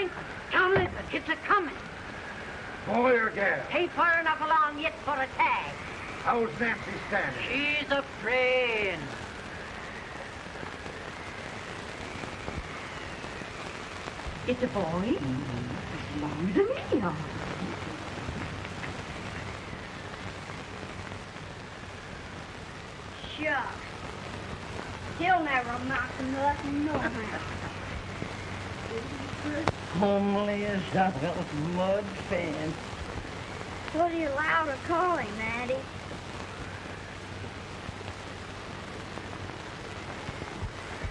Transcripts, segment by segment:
drink. Come listen, it's a coming. Boy or gal? Ain't far enough along yet for a tag. How's Nancy standing? She's a friend. It's a boy. As long as me, all right. Shucks. He'll never amount to nothing, no how. Homely as a mud fan. What are you allowed to call him, Maddie?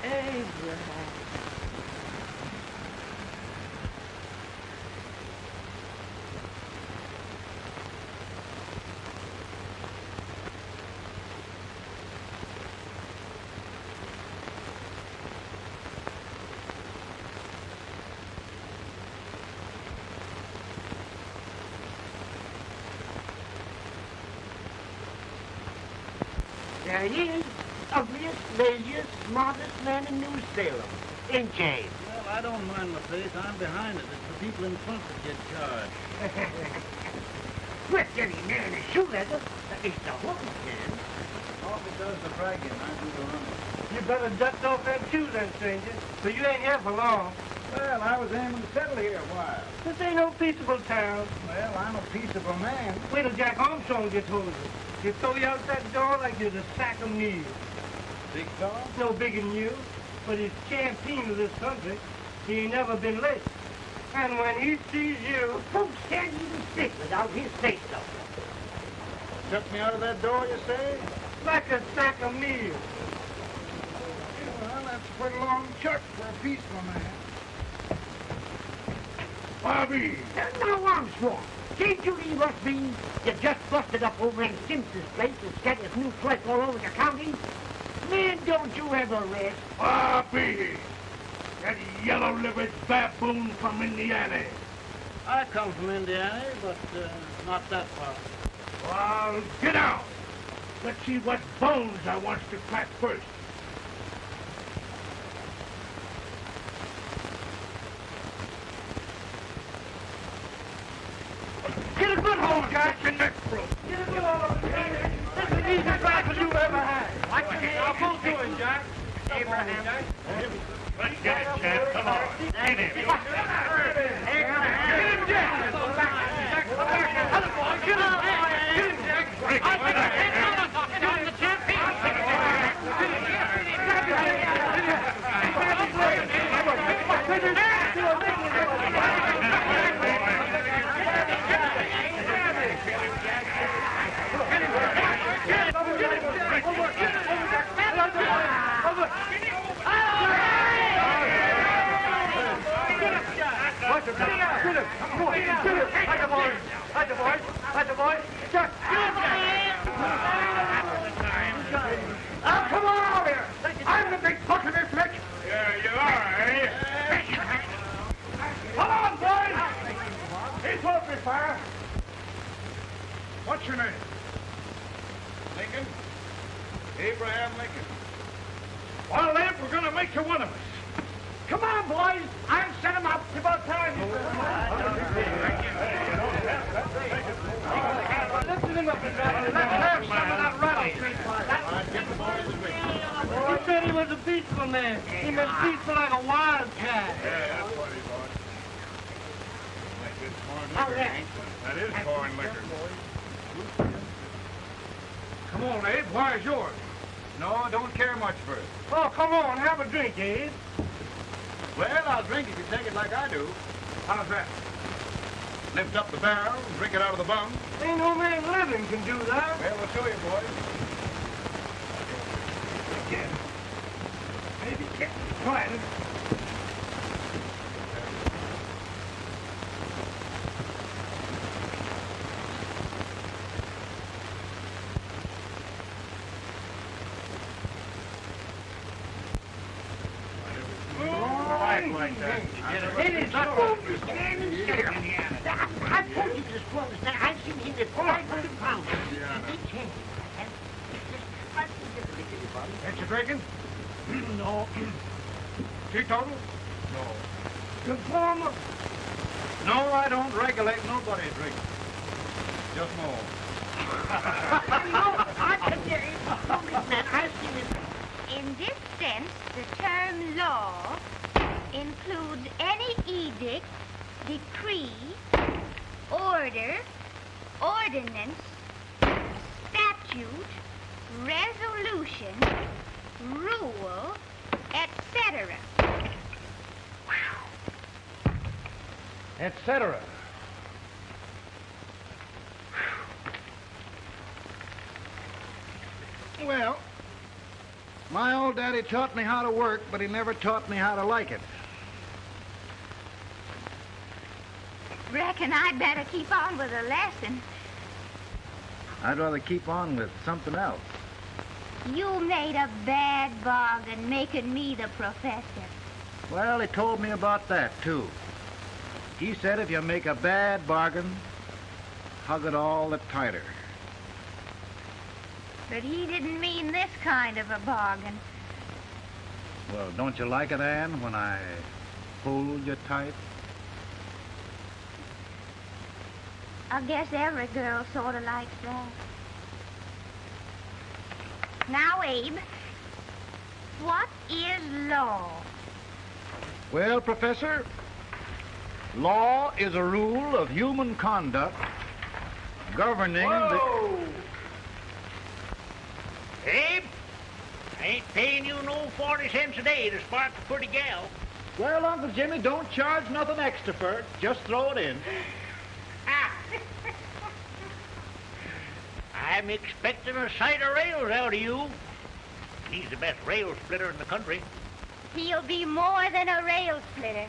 Abraham. There it is. Ugliest, laziest, smartest man in New Salem. In jail. Well, I don't mind my face. I'm behind it. It's the people in front that get charged. With any man in shoe leather, it's the hook man. Coffee does the bragging. I do the running. You better dust off that shoe then, stranger, so you ain't here for long. Well, I was aiming to settle here a while. This ain't no peaceable town. Well, I'm a peaceable man. Wait till Jack Armstrong gets hold of you. He'll throw you out that door like you're a sack of meal. Big dog? No bigger than you, but he's champion of this country. He ain't never been late. And when he sees you, Folks can't even speak without his say-so. Took me out of that door, you say? like a sack of meal. Well, that's a pretty long chart for a peaceful man. Bobby! Now, Armstrong, can't you leave us be? You just busted up over in Simpson's place and scattered new flesh all over the county. Man, don't you ever rest. Bobby! That yellow-livered baboon from Indiana. I come from Indiana, but not that far. Well, get out. Let's see what bones I want to crack first. Get a good hold, Jack. Your neck broke. Get a good hold. This is the easiest rifle you ever had. Watch your head. I'll pull to him, Jack. Abraham. Let's get it, Jack. Come on. Get him. Get him, Jack. Get him. Get him, Jack. Oh, come on over here! I'm the big fuck of this lick! Yeah, you are, eh? Come on, boys! He's open fire! What's your name? Lincoln? Abraham Lincoln. Well, Lamp, we're gonna make you one of us. Come on, boys! I'll set him up. It's about time. Lift him up and let's have some of that rattlesnake. He said he was a peaceful man. He meant peaceful like a wildcat. Yeah, that's what he was. Like this corn All liquor. right. That is corn liquor. Come on, Abe. Where's yours? No, I don't care much for it. Oh, come on. Have a drink, Abe. Well, I'll drink if you take it like I do. How's that? Lift up the barrel, drink it out of the bung. Ain't no man living can do that. Well, we'll show you, boys. Again. Maybe get quiet. Like that. It is a fool to stand and stare. I told you this was that I've seen him at 500 pounds. He can't. Ain't you drinking? No. Teetotal? No. Conformer? No, I don't regulate nobody's drink. Just more. I can hear it. Man, I've seen it. In this sense, the term law includes any edict, decree, order, ordinance, statute, resolution, rule, etc. Etc. Well, my old daddy taught me how to work, but he never taught me how to like it. Reckon I'd better keep on with the lesson. I'd rather keep on with something else. You made a bad bargain making me the professor. Well, he told me about that, too. He said if you make a bad bargain, hug it all the tighter. But he didn't mean this kind of a bargain. Well, don't you like it, Ann, when I hold you tight? I guess every girl sort of likes that. Now, Abe, what is law? Well, Professor, law is a rule of human conduct governing Whoa! Abe, I ain't paying you no 40 cents a day to spark a pretty gal. Well, Uncle Jimmy, don't charge nothing extra for it. Just throw it in. I'm expecting a sight of rails out of you. He's the best rail splitter in the country. He'll be more than a rail splitter.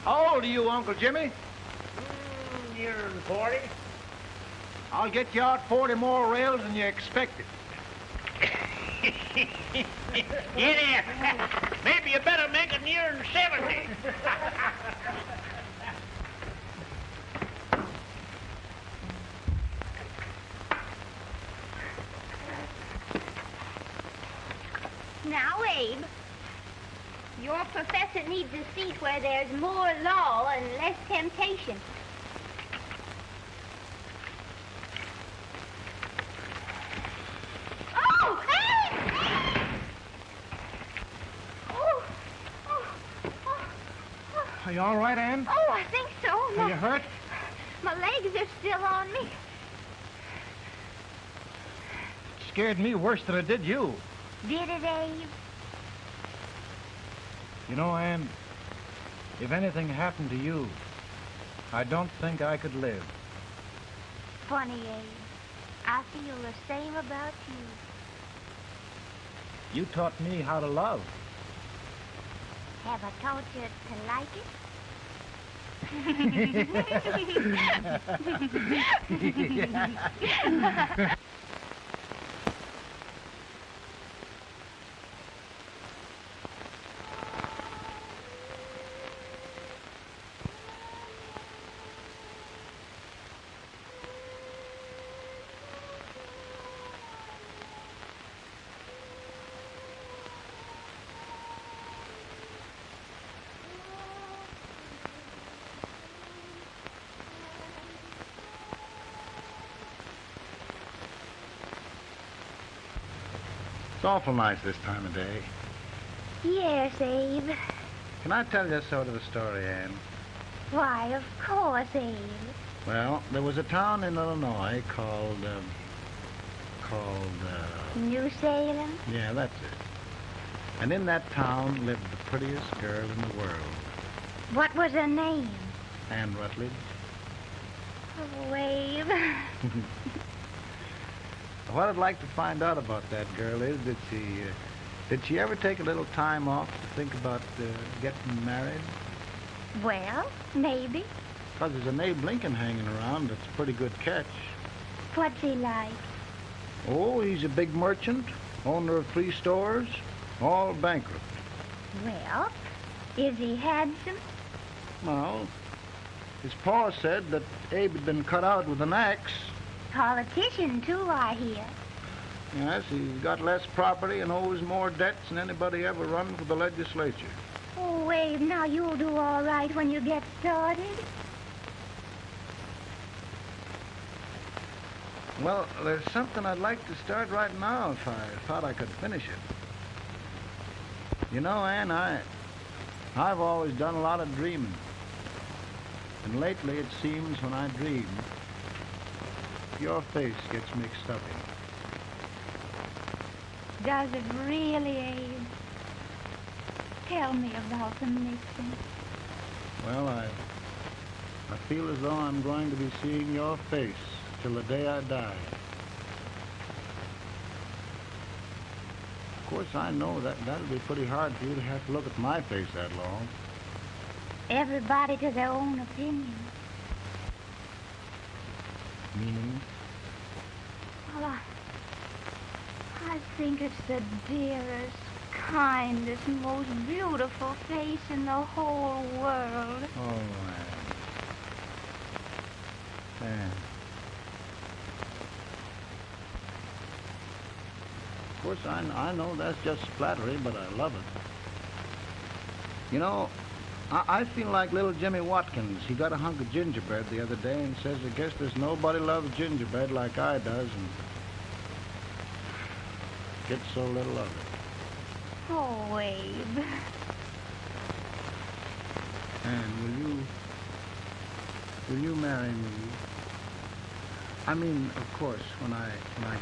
How old are you, Uncle Jimmy? Nearer than 40. I'll get you out 40 more rails than you expected. Yeah, maybe you better make it nearer than 70. Now, Abe, your professor needs a seat where there's more law and less temptation. Oh, Abe! Oh, oh, oh, oh. Are you all right, Ann? Oh, I think so. Are you hurt? My legs are still on me. It scared me worse than it did you. Did it, Abe? You know, Ann, if anything happened to you, I don't think I could live. Funny, Abe. I feel the same about you. You taught me how to love. Have I taught you to like it? It's awful nice this time of day. Yes, Abe. Can I tell you sort of a story, Ann? Why, of course, Abe. Well, there was a town in Illinois called, New Salem? yeah, that's it. And in that town lived the prettiest girl in the world, What was her name? Ann Rutledge. Oh, Abe. What I'd like to find out about that girl is, did she ever take a little time off to think about getting married? Well, maybe. Because there's an Abe Lincoln hanging around that's a pretty good catch. What's he like? Oh, he's a big merchant, owner of 3 stores, all bankrupt. Well, is he handsome? Well, his pa said that Abe had been cut out with an axe. Politician, too, I hear. Yes, he's got less property and owes more debts than anybody ever run for the legislature. Oh, Abe, now you'll do all right when you get started. Well, there's something I'd like to start right now if I thought I could finish it. You know, Ann, I've always done a lot of dreaming. And lately it seems when I dream, your face gets mixed up in it. Does it really, Abe? Tell me about the mixing. Well, I feel as though I'm going to be seeing your face till the day I die. Of course, I know that'll be pretty hard for you to have to look at my face that long. Everybody to their own opinion. Meaning? Well, I think it's the dearest, kindest, most beautiful face in the whole world. Oh, Ann. Of course, I know that's just flattery, but I love it. You know, I feel like little Jimmy Watkins. He got a hunk of gingerbread the other day and says, I guess there's nobody loves gingerbread like I does, and gets so little of it. Oh, Abe. And will you marry me? I mean, of course, when I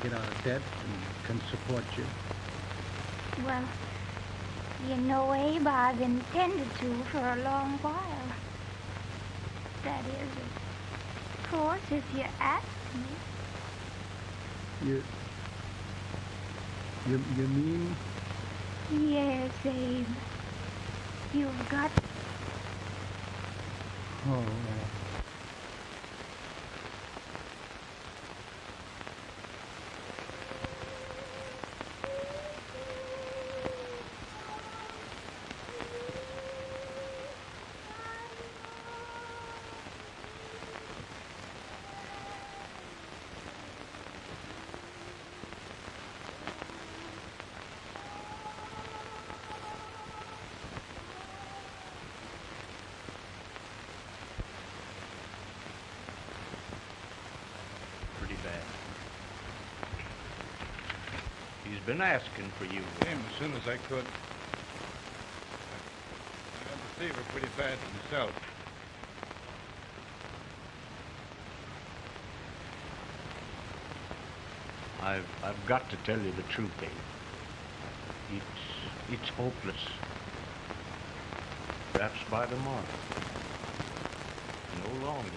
get out of debt and can support you. Well, you know, Abe, I've intended to for a long while. That is, of course, if you ask me. You mean? Yes, Abe. You've got... Oh, He's been asking for you. Came as soon as I could. I had the fever pretty bad myself. I've got to tell you the truth, Abe. It's hopeless. Perhaps by tomorrow. No longer.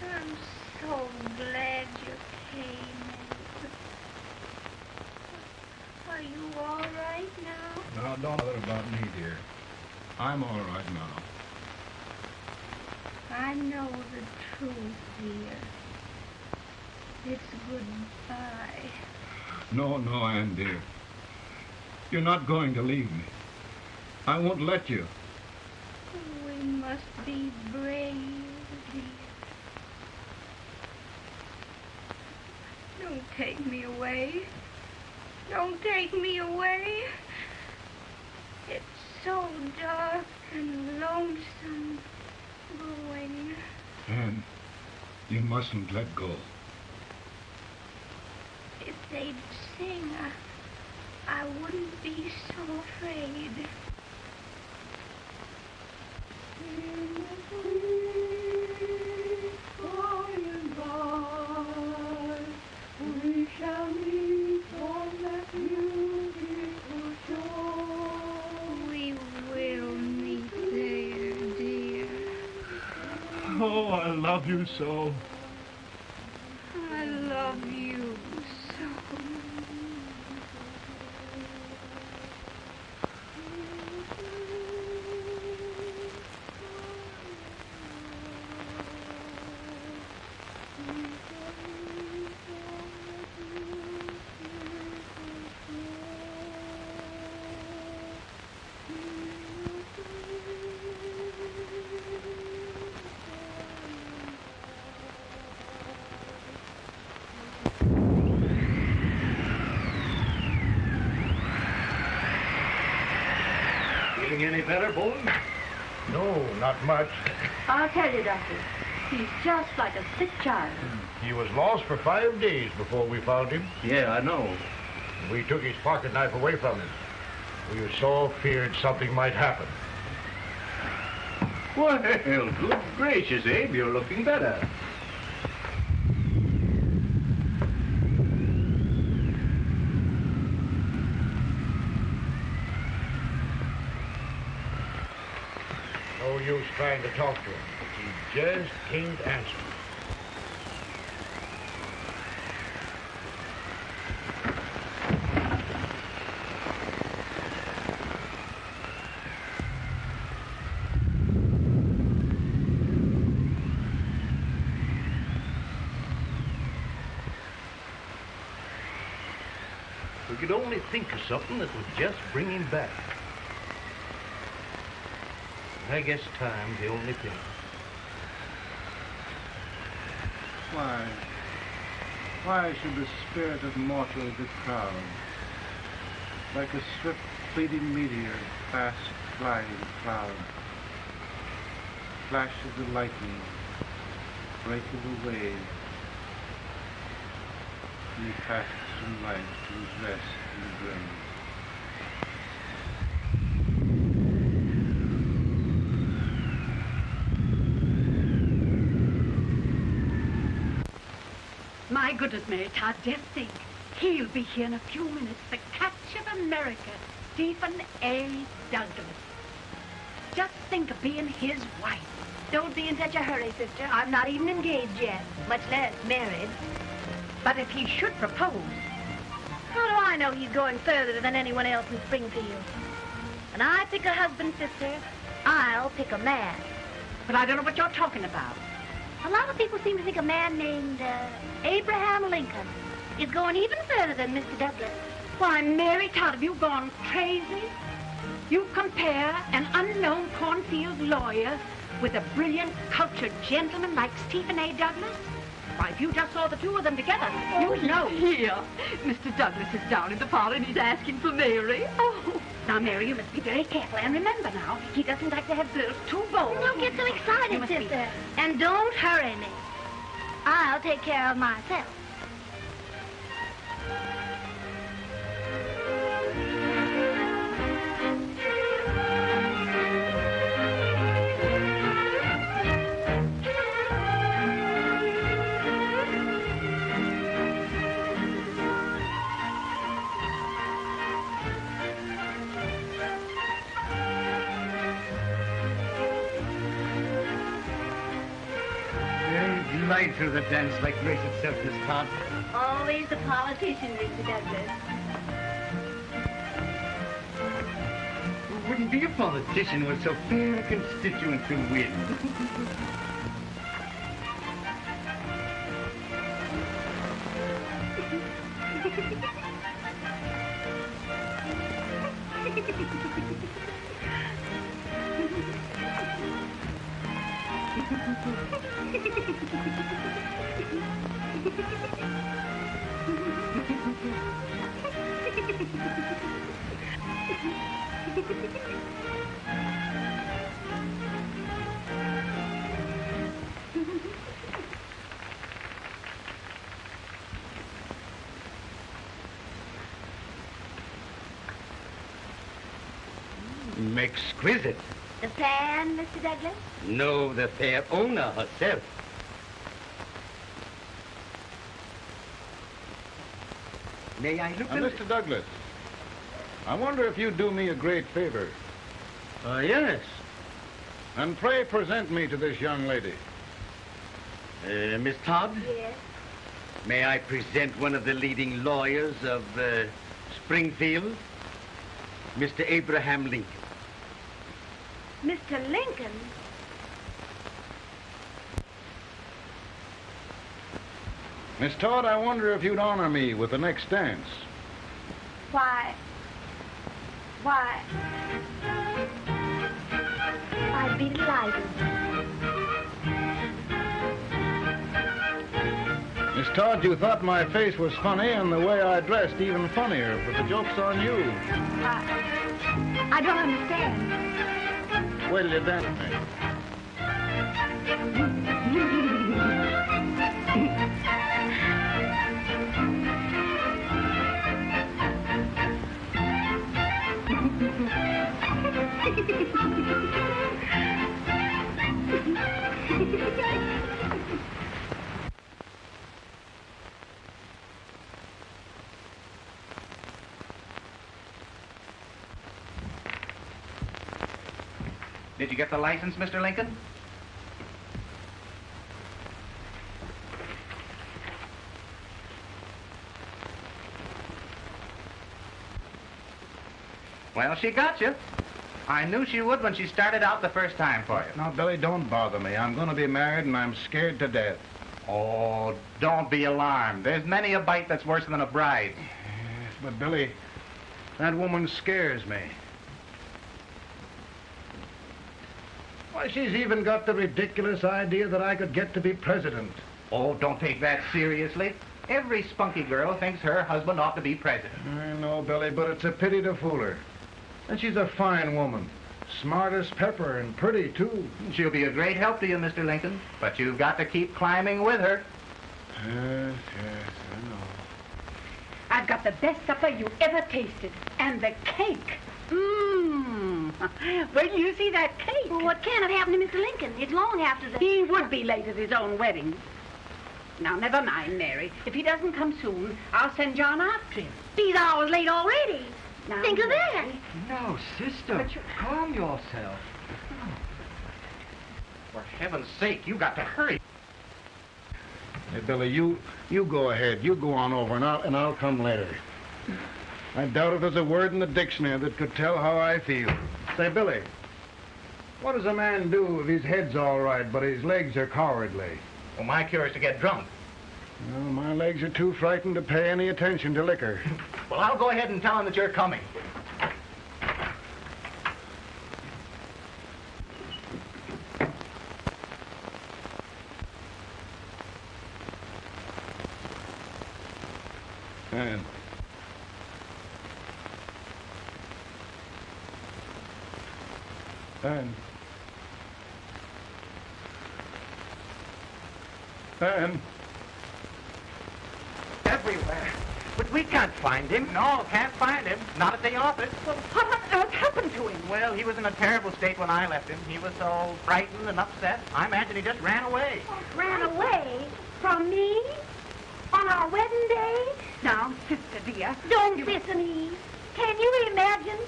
I'm so glad you came. Are you all right now? Now, don't bother about me, dear. I'm all right now. I know the truth, dear. It's goodbye. No, Ann, dear. You're not going to leave me. I won't let you. We must be brave, dear. Don't take me away. Don't take me away. It's so dark and lonesome going. Ann, you mustn't let go. If they'd sing, I wouldn't be so afraid. By and by, we shall meet on that beautiful shore. We will meet there, dear. Oh, I love you so. I love you so. Feeling any better, Bolton? No, not much. I'll tell you, Doctor. He's just like a sick child. He was lost for 5 days before we found him. Yeah, I know. We took his pocket knife away from him. We were so feared something might happen. Well, good gracious, Abe, you're looking better. No use trying to talk to him. He just can't answer. We could only think of something that would just bring him back. I guess time's the only thing. Why should the spirit of mortal be proud? Like a swift, fleeting meteor, fast flying cloud. Flash of the lightning, break of the wave. And he passes from life to his rest in the grave. My goodness, Mary Todd, just think. He'll be here in a few minutes. The catch of America, Stephen A. Douglas. Just think of being his wife. Don't be in such a hurry, sister. I'm not even engaged yet, much less married. But if he should propose... How do I know he's going further than anyone else in Springfield? When I pick a husband, sister, I'll pick a man. But I don't know what you're talking about. A lot of people seem to think a man named Abraham Lincoln is going even further than Mr. Douglas. Why, Mary Todd, have you gone crazy? You compare an unknown cornfield lawyer with a brilliant, cultured gentleman like Stephen A. Douglas? Why, if you just saw the two of them together, you'd know. Here, Mr. Douglas is down in the parlor and he's asking for Mary. Oh. Now, Mary, you must be very careful. And remember now, he doesn't like to have girls too bold. Don't get so excited, sister. And don't hurry me. I'll take care of myself. Right through the dance like grace itself, Miss Todd. Always the politician, Mr. Douglas. Wouldn't be a politician with so fair a constituent to win. Exquisite. The fan, Mr. Douglas? No, the fair owner herself. May I look at Mr. Douglas, I wonder if you'd do me a great favor. Yes. And pray present me to this young lady. Miss Todd? Yes. May I present one of the leading lawyers of Springfield, Mr. Abraham Lincoln. Mr. Lincoln? Miss Todd, I wonder if you'd honor me with the next dance. Why, I'd be delighted. Miss Todd, you thought my face was funny and the way I dressed even funnier, but the joke's on you. I don't understand. Wait till you dance with me. Did you get the license, Mr. Lincoln? Well, she got you. I knew she would when she started out the first time for you. Now, Billy, don't bother me. I'm going to be married, and I'm scared to death. Oh, don't be alarmed. There's many a bite that's worse than a bride. Yes, but, Billy, that woman scares me. Why, she's even got the ridiculous idea that I could get to be president. Oh, don't take that seriously. Every spunky girl thinks her husband ought to be president. I know, Billy, but it's a pity to fool her. And she's a fine woman. Smart as pepper and pretty, too. She'll be a great help to you, Mr. Lincoln. But you've got to keep climbing with her. Yes, I know. I've got the best supper you ever tasted. And the cake. Mmm. Wait till you see that cake. Well, what can have happened to Mr. Lincoln? It's long after the... He would be late at his own wedding. Now, never mind, Mary. If he doesn't come soon, I'll send John after him. He's hours late already. Now, Think of that. No, sister. Calm yourself. For heaven's sake, you got to hurry. Hey, Billy, you go ahead. You go on over, and I'll come later. I doubt if there's a word in the dictionary that could tell how I feel. Say, Billy, what does a man do if his head's all right, but his legs are cowardly? Well, my cure is to get drunk. Well, my legs are too frightened to pay any attention to liquor. Well, I'll go ahead and tell him that you're coming. And Everywhere. But we can't find him. No, can't find him. Not at the office. Well, what on earth happened to him? Well, he was in a terrible state when I left him. He was so frightened and upset. I imagine he just ran away. Ran away from me? On our wedding day? Now, sister dear. Don't listen, Eve. Can you imagine?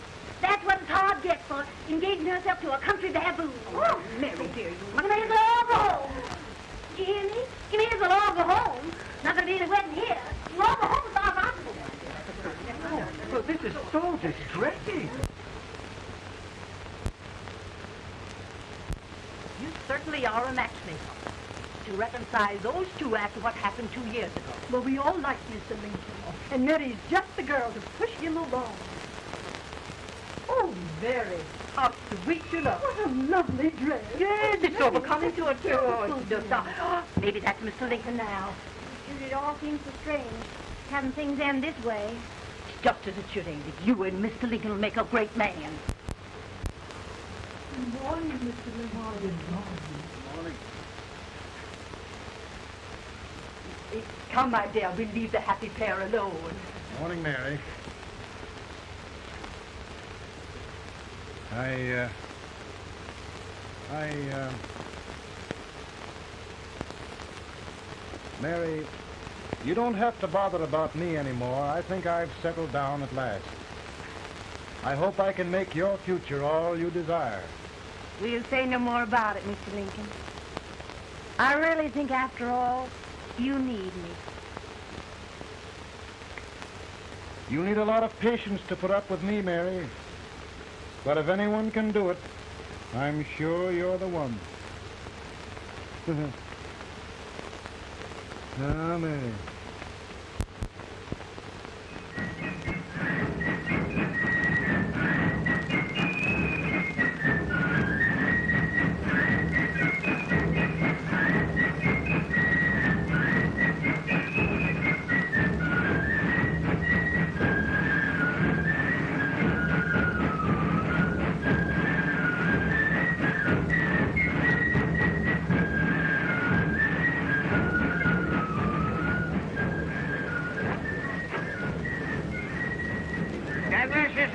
That's what Todd gets for engaging herself to a country baboon. Oh, Mary, dear, you You may as well all go home. Do you hear me? You may as well all go home. Not gonna be any wedding here. You all go home as far as possible. Well, this is so distressing. You certainly are a matchmaker. To reconcile those two after what happened 2 years ago. Well, we all like Mr. Lincoln. And Mary's just the girl to push him along. Oh, Mary, how sweet you look. What a lovely dress. Yes, it's so becoming to her, too. Oh, it's just, maybe that's Mr. Lincoln now. It all seems so strange, having things end this way. Just as it should end. You and Mr. Lincoln will make a great man. Good morning, Mr. Lincoln. Good morning. Come, my dear, we'll leave the happy pair alone. Morning, Mary. Mary, you don't have to bother about me anymore. I think I've settled down at last. I hope I can make your future all you desire. We'll say no more about it, Mr. Lincoln. I really think, after all, you need me. You need a lot of patience to put up with me, Mary. But if anyone can do it, I'm sure you're the one. Ah, Mary.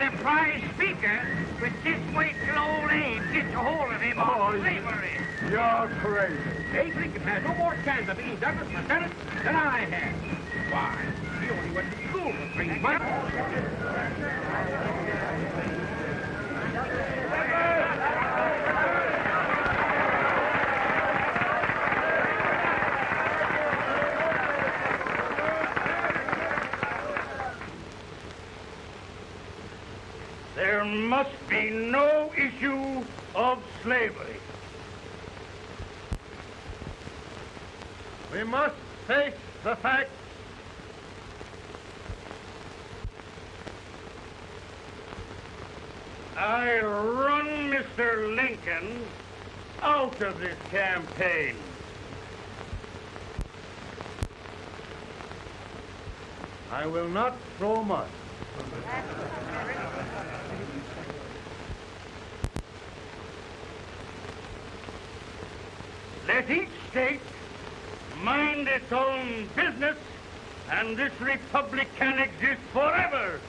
a prize speaker, but just wait till old Abe gets a hold of him on slavery. You're crazy. Abe Lincoln has no more chance of being Douglas for Senate than I have. Why? He only went to school for 3 months. There must be no issue of slavery. We must face the facts. I run Mr. Lincoln out of this campaign. I will not throw mud. Let each state mind its own business, and this republic can exist forever,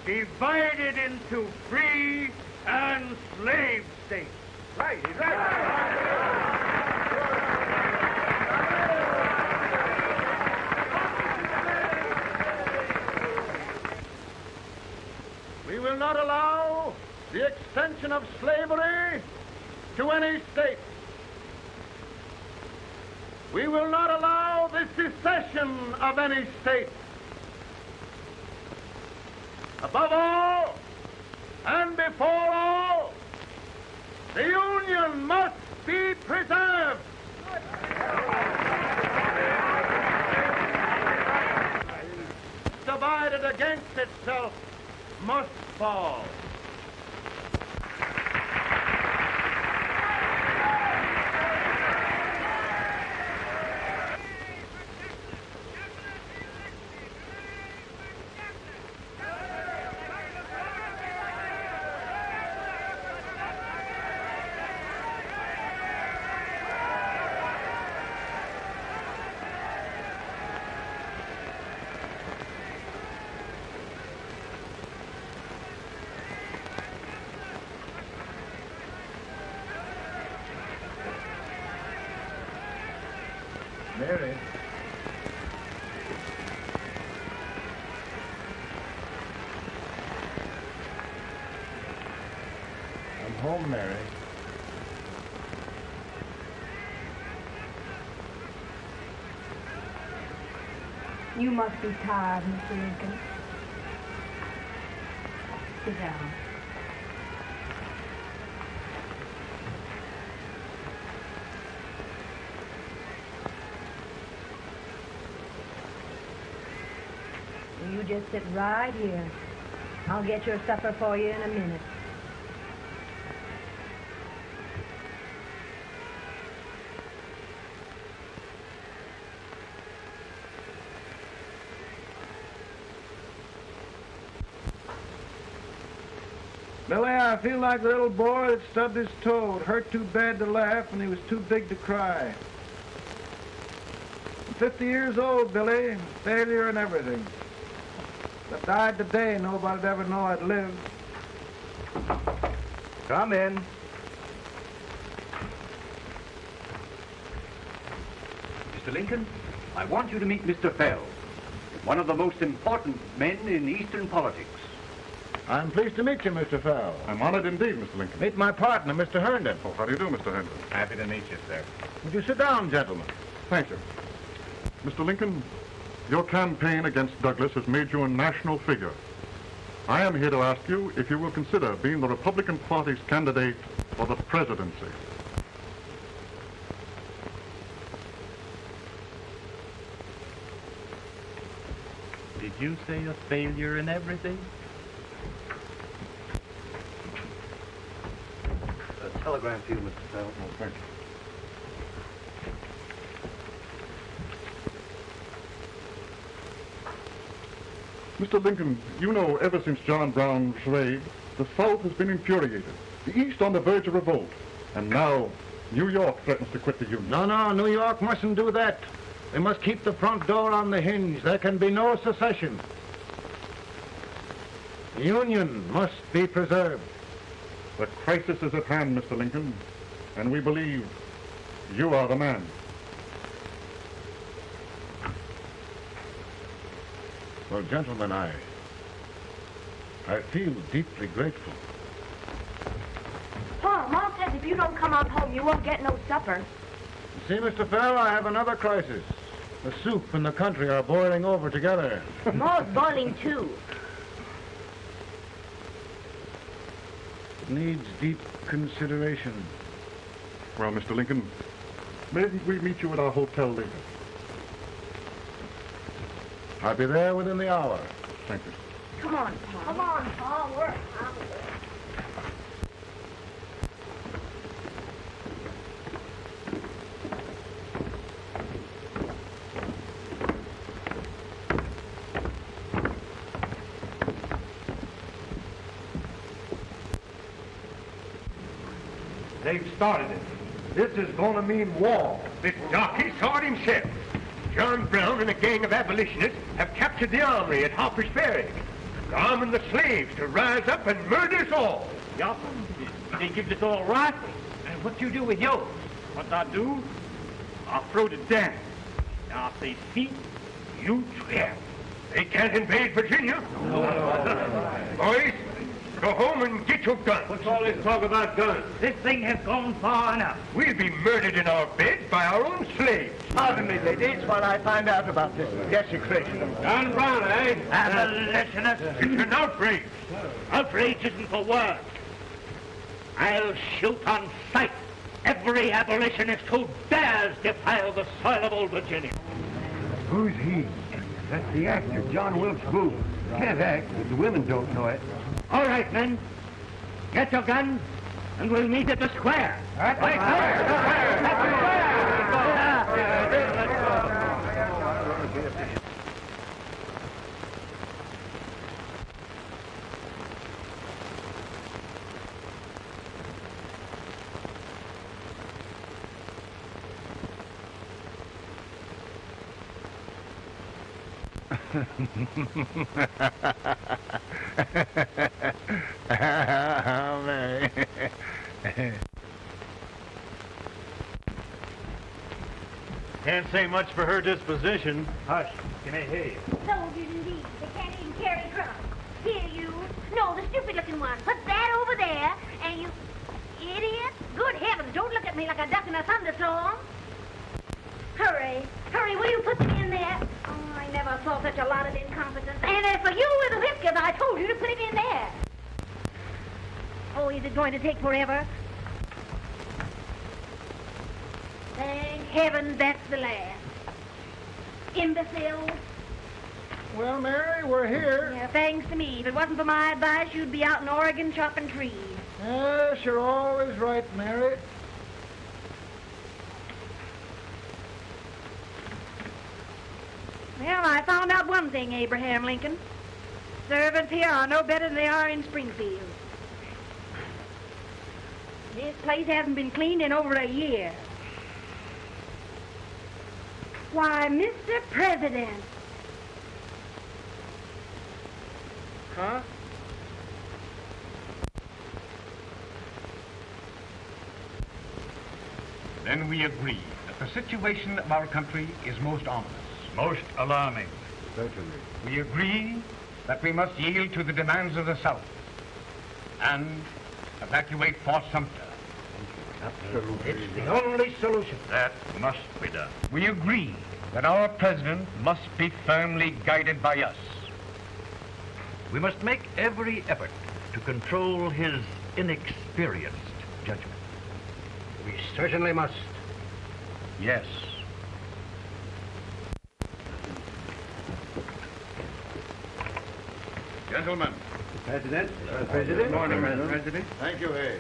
divided into free and slave states. Right, he's right. We will not allow the extension of slavery to any state. We will not allow the secession of any state. Above all, and before all, the Union must be preserved. Divided against itself must fall. Mary. I'm home, Mary. You must be tired, Mr. Lincoln. Sit down. You just sit right here. I'll get your supper for you in a minute. Billy, I feel like the little boy that stubbed his toe. It hurt too bad to laugh and he was too big to cry. I'm 50 years old, Billy. Failure and everything. If I died today, nobody'd ever know I'd lived. Come in. Mr. Lincoln, I want you to meet Mr. Fell, one of the most important men in Eastern politics. I'm pleased to meet you, Mr. Fell. I'm honored indeed, Mr. Lincoln. Meet my partner, Mr. Herndon. Oh, how do you do, Mr. Herndon? Happy to meet you, sir. Would you sit down, gentlemen? Thank you. Mr. Lincoln, your campaign against Douglas has made you a national figure. I am here to ask you if you will consider being the Republican Party's candidate for the presidency. Did you say a failure in everything? A telegram for you, Mr. Fell. Oh, thank you. Mr. Lincoln, you know ever since John Brown's raid, the South has been infuriated, the East on the verge of revolt, and now New York threatens to quit the Union. No, New York mustn't do that. They must keep the front door on the hinge. There can be no secession. Union must be preserved. The crisis is at hand, Mr. Lincoln, and we believe you are the man. Well, gentlemen, I feel deeply grateful. Pa, Mom says if you don't come on home, you won't get no supper. See, Mr. Fell, I have another crisis. The soup and the country are boiling over together. Ma's boiling too. Needs deep consideration. Well, Mr. Lincoln, maybe we meet you at our hotel later. I'll be there within the hour. Thank you. Come on, Pa. Come on, Pa. We're out. They've started it. This is going to mean war. This darky saw it himself. John Brown and a gang of abolitionists have captured the armory at Harper's Ferry. They're arming the slaves to rise up and murder us all. Yup. They give us all rifles. And what you do with yours? What I do? I'll throw it down. Now I say feet, you trap. They can't invade Virginia. Boys, go home and get your guns. What's all this talk about guns? This thing has gone far enough. We'll be murdered in our beds by our own slaves. Pardon me, ladies, while I find out about this desecration. John Brown, eh? Abolitionist. It's an outrage. Outrage isn't the word. I'll shoot on sight every abolitionist who dares defile the soil of old Virginia. Who's he? That's the actor, John Wilkes Booth. Can't act, but the women don't know it. All right, men. Get your guns, and we'll meet at the square. At the square! Oh, Mary. Can't say much for her disposition. Hush, can I hear you? Soldiers indeed. They can't even carry drums. Here, you. No, the stupid-looking one. Put that over there, and you... Idiot. Good heavens, don't look at me like a duck in a thunderstorm. Hurry. Hurry, will you put me in there? Oh, I never saw such a lot of incompetence. And as for you with the whiskers, I told you to put it in there. Oh, is it going to take forever? Thank heavens that's the last. Imbecile. Well, Mary, we're here. Yeah, thanks to me. If it wasn't for my advice, you'd be out in Oregon chopping trees. Yes, you're always right, Mary. Well, I found out one thing, Abraham Lincoln. Servants here are no better than they are in Springfield. This place hasn't been cleaned in over a year. Why, Mr. President. Huh? Then we agree that the situation of our country is most ominous. Most alarming. Certainly. We agree that we must yield to the demands of the South and evacuate Fort Sumter. Absolutely. It's the only solution. That must be done. We agree that our president must be firmly guided by us. We must make every effort to control his inexperienced judgment. We certainly must. Yes. Gentlemen. President? Good morning, Mr. President. Thank you, Hay.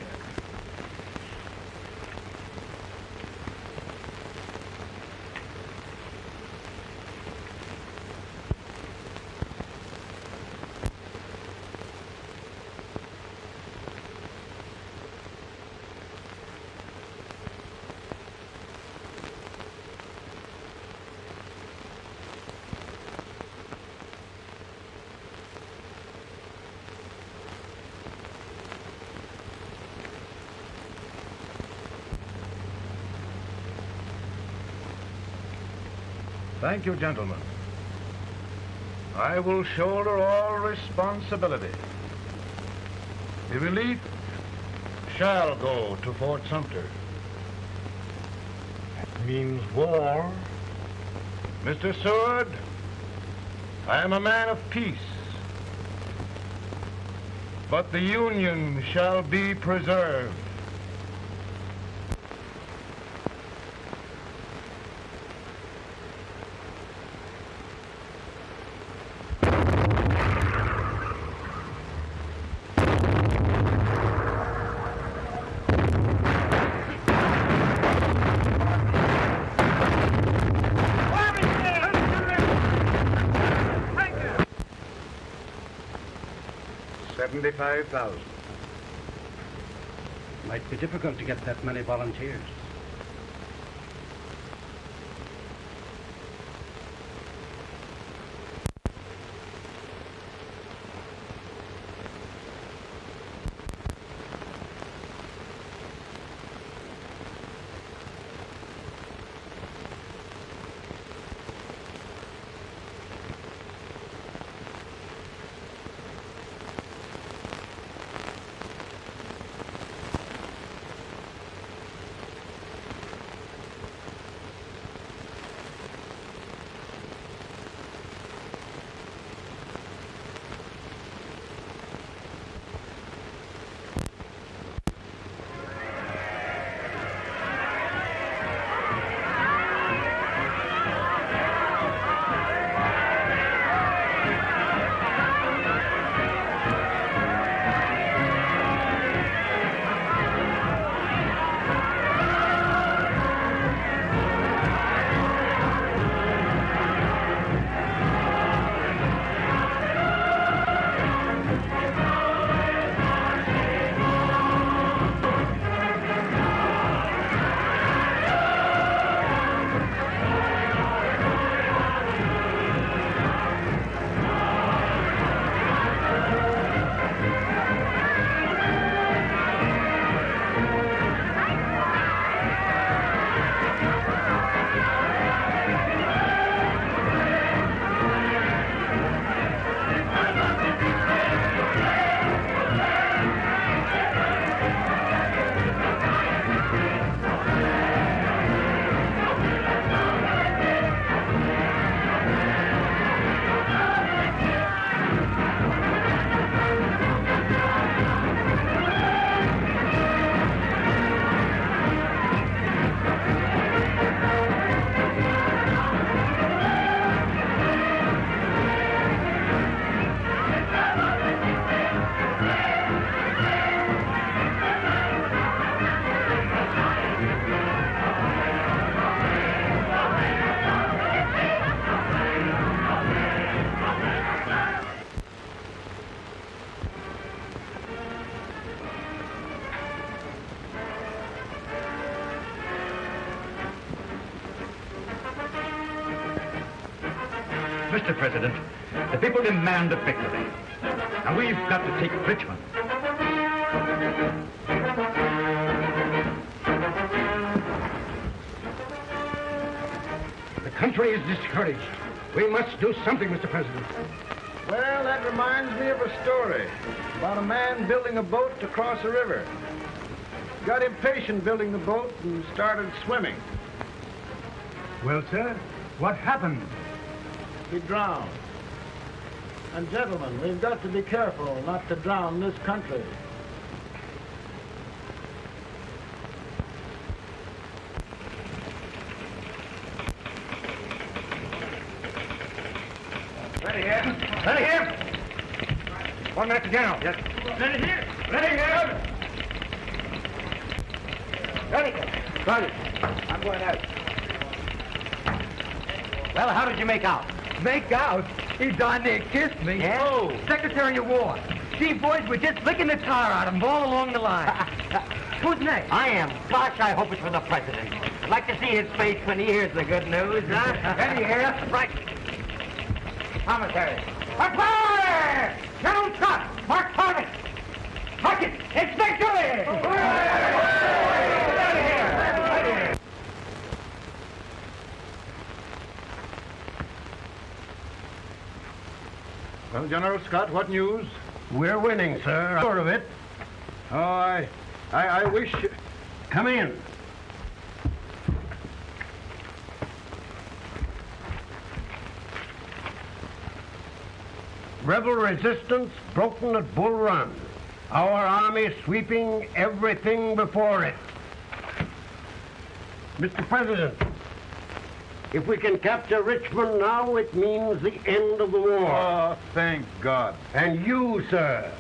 Thank you, gentlemen. I will shoulder all responsibility. The relief shall go to Fort Sumter. That means war. Mr. Seward, I am a man of peace. But the Union shall be preserved. $75,000. Might be difficult to get that many volunteers. Mr. President, the people demand a victory. And we've got to take Richmond. The country is discouraged. We must do something, Mr. President. Well, that reminds me of a story about a man building a boat to cross a river. Got impatient building the boat and started swimming. Well, sir, what happened? He drowned. And gentlemen, we've got to be careful not to drown this country. Ready here. Ready here. 1 minute to general. Yes. Ready here. Ready here. Ready. Ready. I'm going out. Well, how did you make out? Make out? He darn near kissed me. Yeah? Oh, Secretary of War. See, boys, we're just licking the tar out of him all along the line. Who's next? I am. Gosh, I hope it's for the president. I'd like to see his face when he hears the good news, huh? Ready here? Right. Commissary. Fire! General Scott! Mark target! Mark it! It's victory! Well, General Scott, what news? We're winning, sir. I'm sure of it. Oh, I wish... Come in. Rebel resistance broken at Bull Run. Our army sweeping everything before it. Mr. President, if we can capture Richmond now, it means the end of the war. Oh, thank God. And you, sir,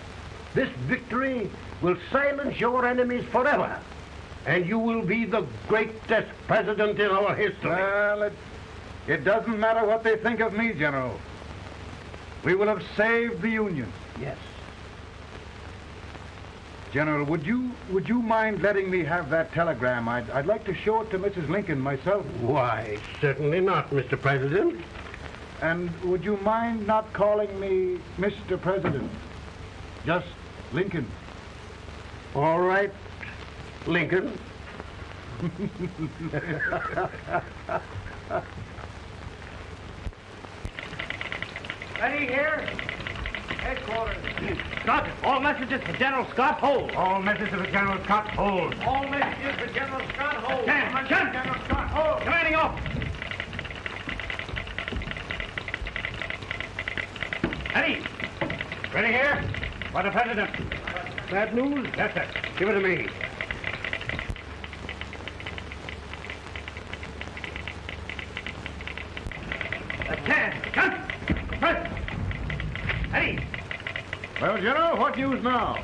this victory will silence your enemies forever. And you will be the greatest president in our history. Well, it doesn't matter what they think of me, General. We will have saved the Union. Yes. General, would you mind letting me have that telegram? I'd like to show it to Mrs. Lincoln myself. Why, certainly not, Mr. President. And would you mind not calling me Mr. President? Just Lincoln. All right, Lincoln. Ready here? Headquarters. Scott, all messages for General Scott, hold. All messages for General Scott, hold. All messages for General Scott, hold. Attention! General Scott, hold. Commanding officer. Ready? Ready here? For the President. Bad news? Yes, sir. Give it to me. Attention! President. Ready? Well, General, what news now?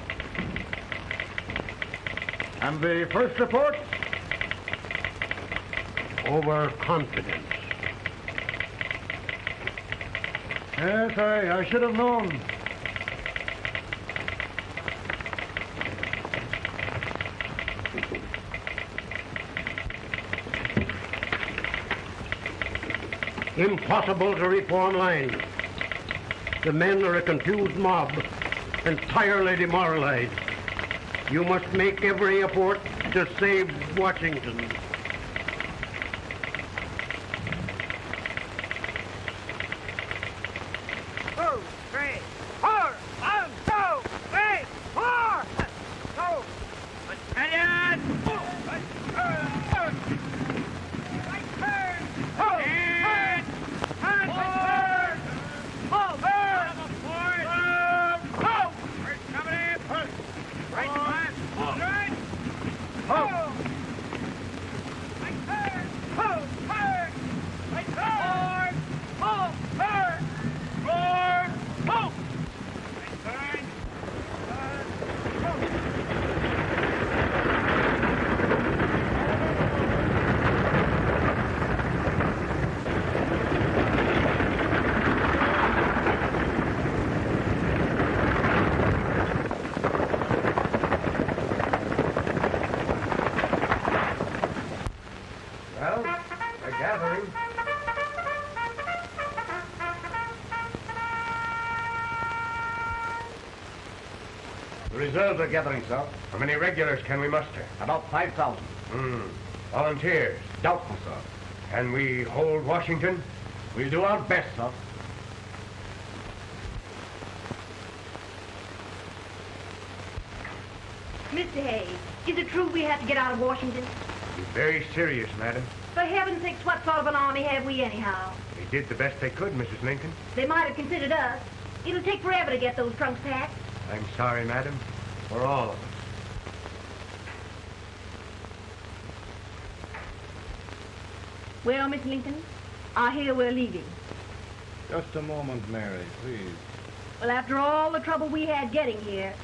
And the first report? Overconfidence. Yes, I should have known. Impossible to reform lines. The men are a confused mob, entirely demoralized. You must make every effort to save Washington. Reserves are gathering, sir. How many regulars can we muster? About 5,000. Volunteers? Doubtful, sir. Can we hold Washington? We'll do our best, sir. Mr. Hayes, is it true we have to get out of Washington? Be very serious, madam. For heaven's sakes, what sort of an army have we anyhow? They did the best they could, Mrs. Lincoln. They might have considered us. It'll take forever to get those trunks packed. I'm sorry, madam, for all of us. Well, Miss Lincoln, I hear we're leaving. Just a moment, Mary, please. Well, after all the trouble we had getting here,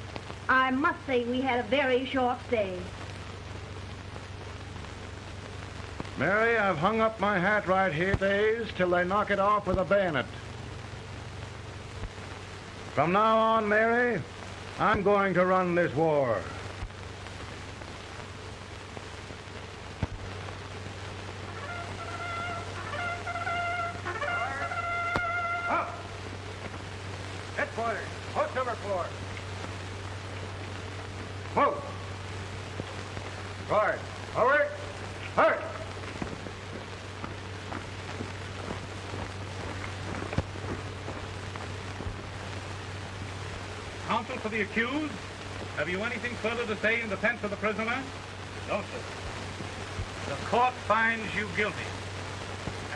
I must say we had a very short stay. Mary, I've hung up my hat right here days till they knock it off with a bayonet. From now on, Mary, I'm going to run this war. Up! Headquarters, post number 4. Move! Forward! Forward! Forward! Counsel for the accused, have you anything further to say in defense of the prisoner? No, sir. The court finds you guilty,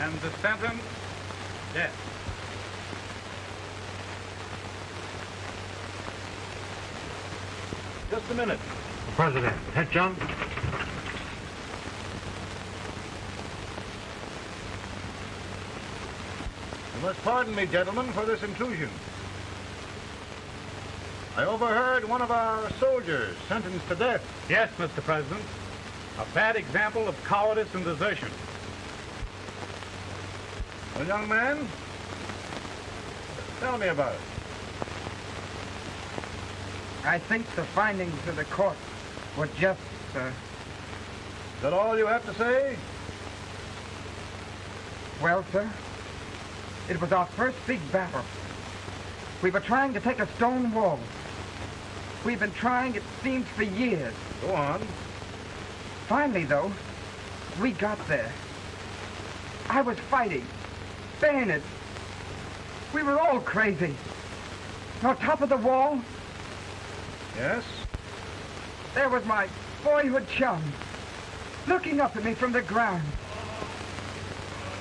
and the sentence, death. Just a minute. The President. Head, John. You must pardon me, gentlemen, for this intrusion. I overheard one of our soldiers sentenced to death. Yes, Mr. President. A bad example of cowardice and desertion. Well, young man, tell me about it. I think the findings of the court were just, sir. Is that all you have to say? Well, sir, it was our first big battle. We were trying to take a stone wall. We've been trying, it seems, for years. Go on. Finally, though, we got there. I was fighting, bayonet. We were all crazy. On top of the wall, yes, there was my boyhood chum, looking up at me from the ground.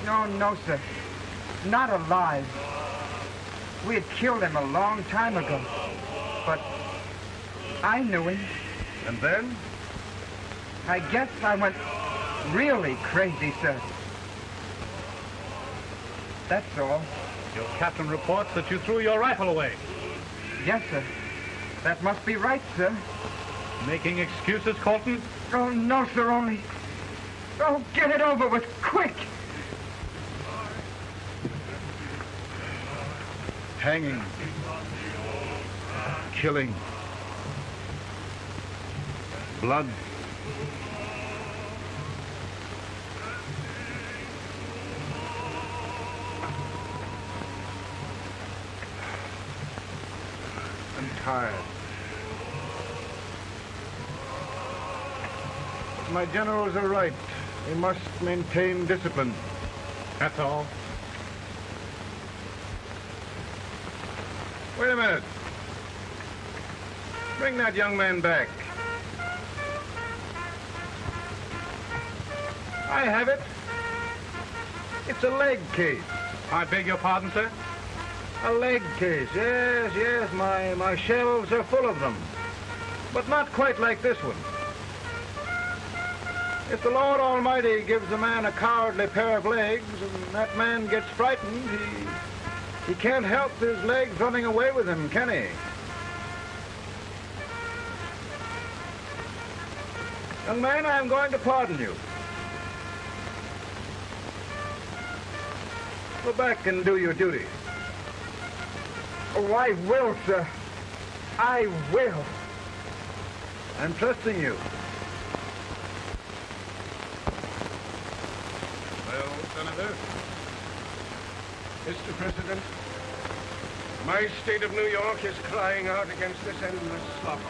No, sir. Not alive. We had killed him a long time ago. But I knew him. And then? I guess I went really crazy, sir. That's all. Your captain reports that you threw your rifle away. Yes, sir. That must be right, sir. Making excuses, Colton? Oh, no, sir, only... Oh, get it over with, quick! Hanging. Killing. Blood. I'm tired. But my generals are right. We must maintain discipline. That's all. Wait a minute. Bring that young man back. I have it. It's a leg case. I beg your pardon, sir? A leg case, yes. My shelves are full of them. But not quite like this one. If the Lord Almighty gives a man a cowardly pair of legs and that man gets frightened, he can't help his legs running away with him, can he? Young man, I'm going to pardon you. Go back and do your duty. Oh, I will, sir. I will. I'm trusting you. Well, Senator. Mr. President, my state of New York is crying out against this endless slaughter.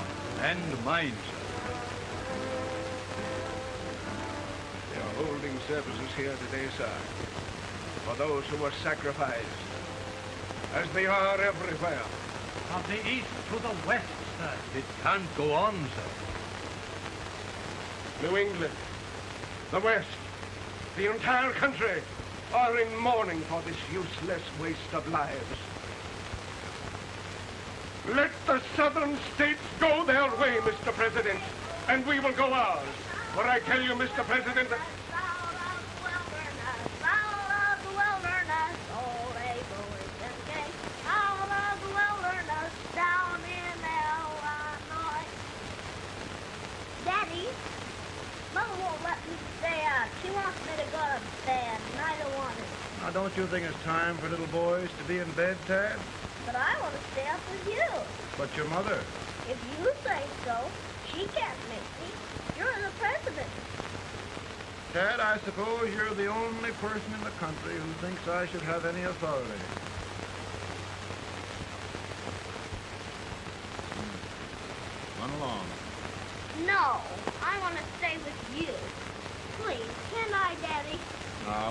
And mine, sir. They are holding services here today, sir, for those who were sacrificed, as they are everywhere. From the east to the west, sir. It can't go on, sir. New England, the West, the entire country are in mourning for this useless waste of lives. Let the southern states go their way, Mr. President, and we will go ours. For I tell you, Mr. President, Daddy, Mother won't let me stay out. She wants me to go to bed, and I don't want to. Now, don't you think it's time for little boys to be in bed, Tad? But I want to stay up with you. But your mother. If you say so, she can't make me. You're the president. Tad, I suppose you're the only person in the country who thinks I should have any authority. Run along. No, I want to stay with you. Please, can I, Daddy?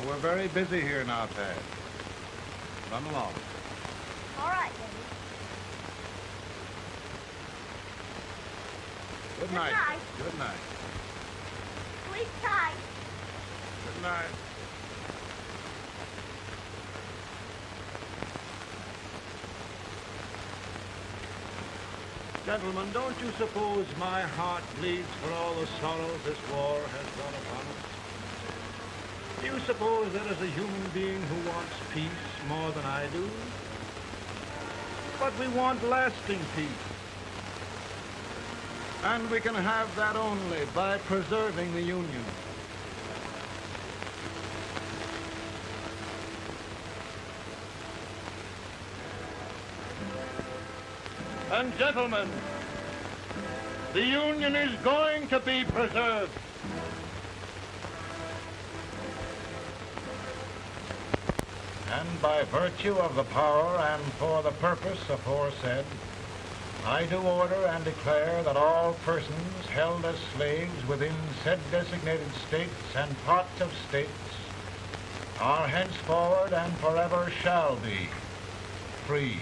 We're very busy here now, Tad. Run along. All right, Daddy. Good night. night. Good night. Sleep tight. Good night. Gentlemen, don't you suppose my heart bleeds for all the sorrows this war has brought upon us? Do you suppose there is a human being who wants peace more than I do? But we want lasting peace. And we can have that only by preserving the Union. And gentlemen, the Union is going to be preserved. And by virtue of the power and for the purpose aforesaid, I do order and declare that all persons held as slaves within said designated states and parts of states are henceforward and forever shall be free.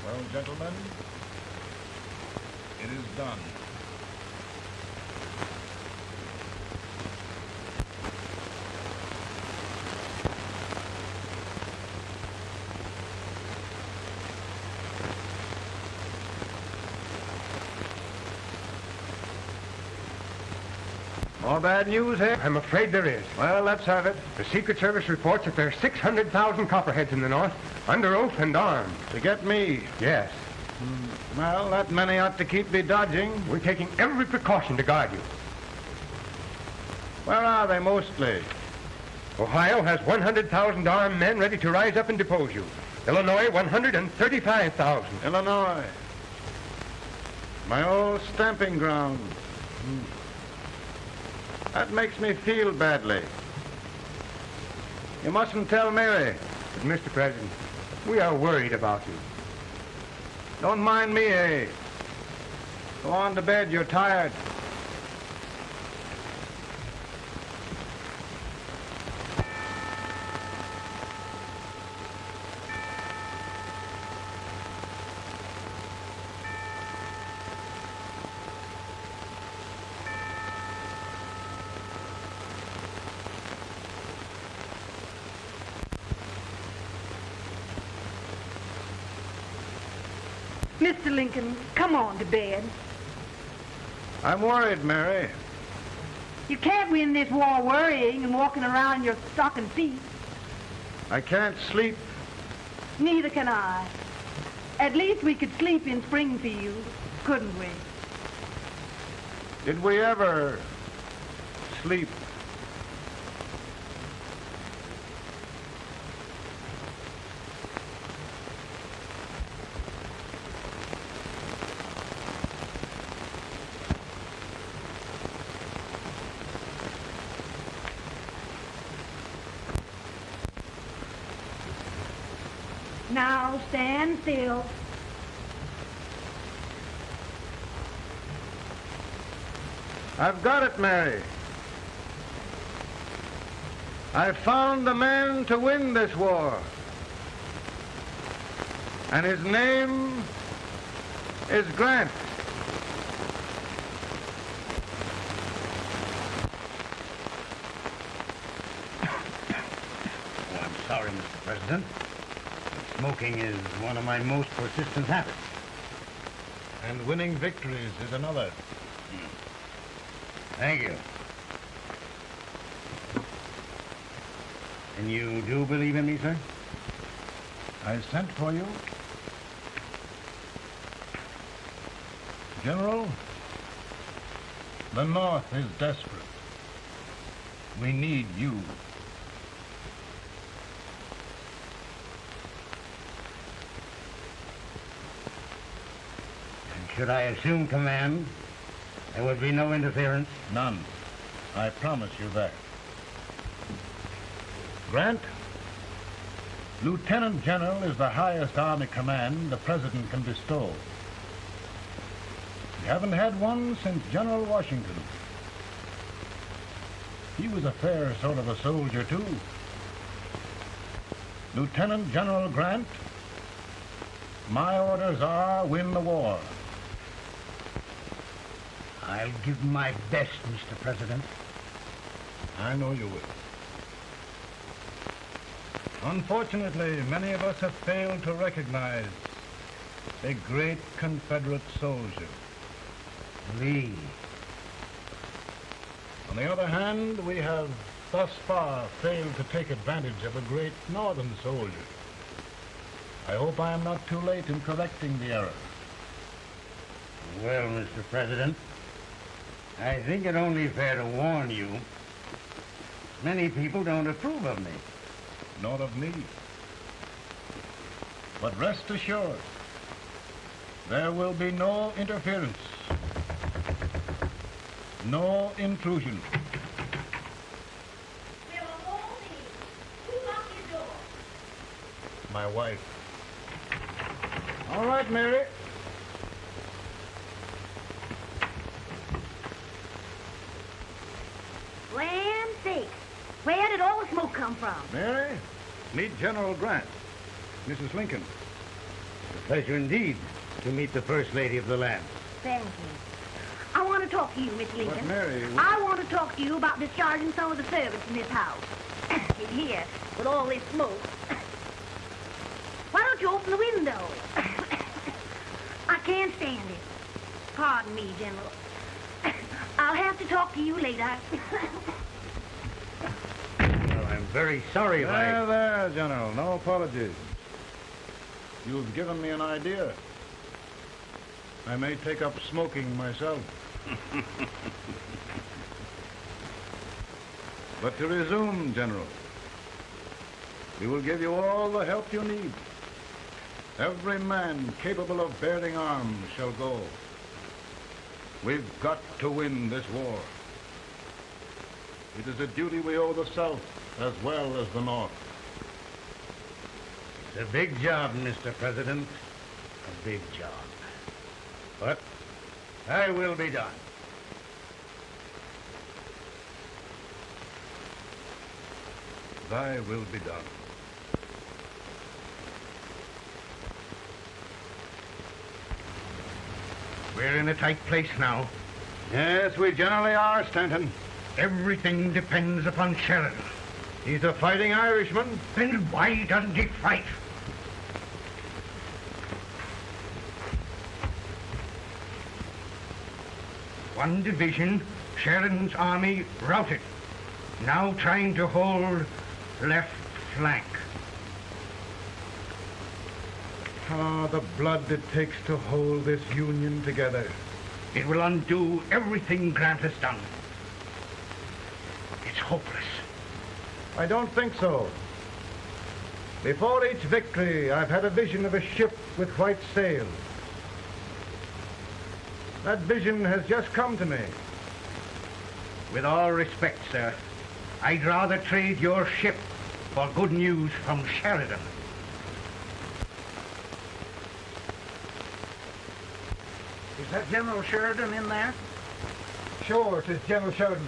Well, gentlemen, it is done. More bad news here? I'm afraid there is. Well, let's have it. The Secret Service reports that there are 600,000 copperheads in the north, under oath and armed. To get me? Yes. Well, that many ought to keep me dodging. We're taking every precaution to guard you. Where are they mostly? Ohio has 100,000 armed men ready to rise up and depose you. Illinois, 135,000. Illinois. My old stamping ground. That makes me feel badly. You mustn't tell Mary. But, Mr. President, we are worried about you. Don't mind me, eh? Go on to bed. You're tired. Mr. Lincoln, come on to bed. I'm worried, Mary. You can't win this war worrying and walking around in your stocking feet. I can't sleep. Neither can I. At least we could sleep in Springfield, couldn't we? Did we ever sleep? Now stand still. I've got it, Mary. I've found the man to win this war. And his name is Grant. Oh, I'm sorry, Mr. President. Smoking is one of my most persistent habits. And winning victories is another. Thank you. And you do believe in me, sir? I sent for you. General, the North is desperate. We need you. Should I assume command, there would be no interference? None. I promise you that. Grant, Lieutenant General is the highest Army command the President can bestow. We haven't had one since General Washington. He was a fair sort of a soldier, too. Lieutenant General Grant, my orders are win the war. I'll give my best, Mr. President. I know you will. Unfortunately, many of us have failed to recognize a great Confederate soldier, Lee. On the other hand, we have thus far failed to take advantage of a great Northern soldier. I hope I am not too late in correcting the error. Well, Mr. President, I think it only fair to warn you. Many people don't approve of me. Nor of me. But rest assured, there will be no interference, no intrusion. My wife. All right, Mary. Land sakes. Where did all the smoke come from? Mary, meet General Grant, Mrs. Lincoln. It's a pleasure indeed to meet the First Lady of the land. Thank you. I want to talk to you, Miss Lincoln. But Mary... I want to talk to you about discharging some of the servants in this house. In here, with all this smoke. Why don't you open the window? I can't stand it. Pardon me, General. I'll have to talk to you later. Well, I'm very sorry if I... There, General. No apologies. You've given me an idea. I may take up smoking myself. But to resume, General, we will give you all the help you need. Every man capable of bearing arms shall go. We've got to win this war. It is a duty we owe the South as well as the North. It's a big job, Mr. President. A big job. But I will be done. Thy will be done. We're in a tight place now. Yes, we generally are, Stanton. Everything depends upon Sheridan. He's a fighting Irishman. Then why doesn't he fight? One division, Sheridan's army routed. Now trying to hold left flank. Ah, the blood it takes to hold this Union together. It will undo everything Grant has done. It's hopeless. I don't think so. Before each victory, I've had a vision of a ship with white sails. That vision has just come to me. With all respect, sir, I'd rather trade your ship for good news from Sheridan. Is that General Sheridan in there? Sure, it is General Sheridan.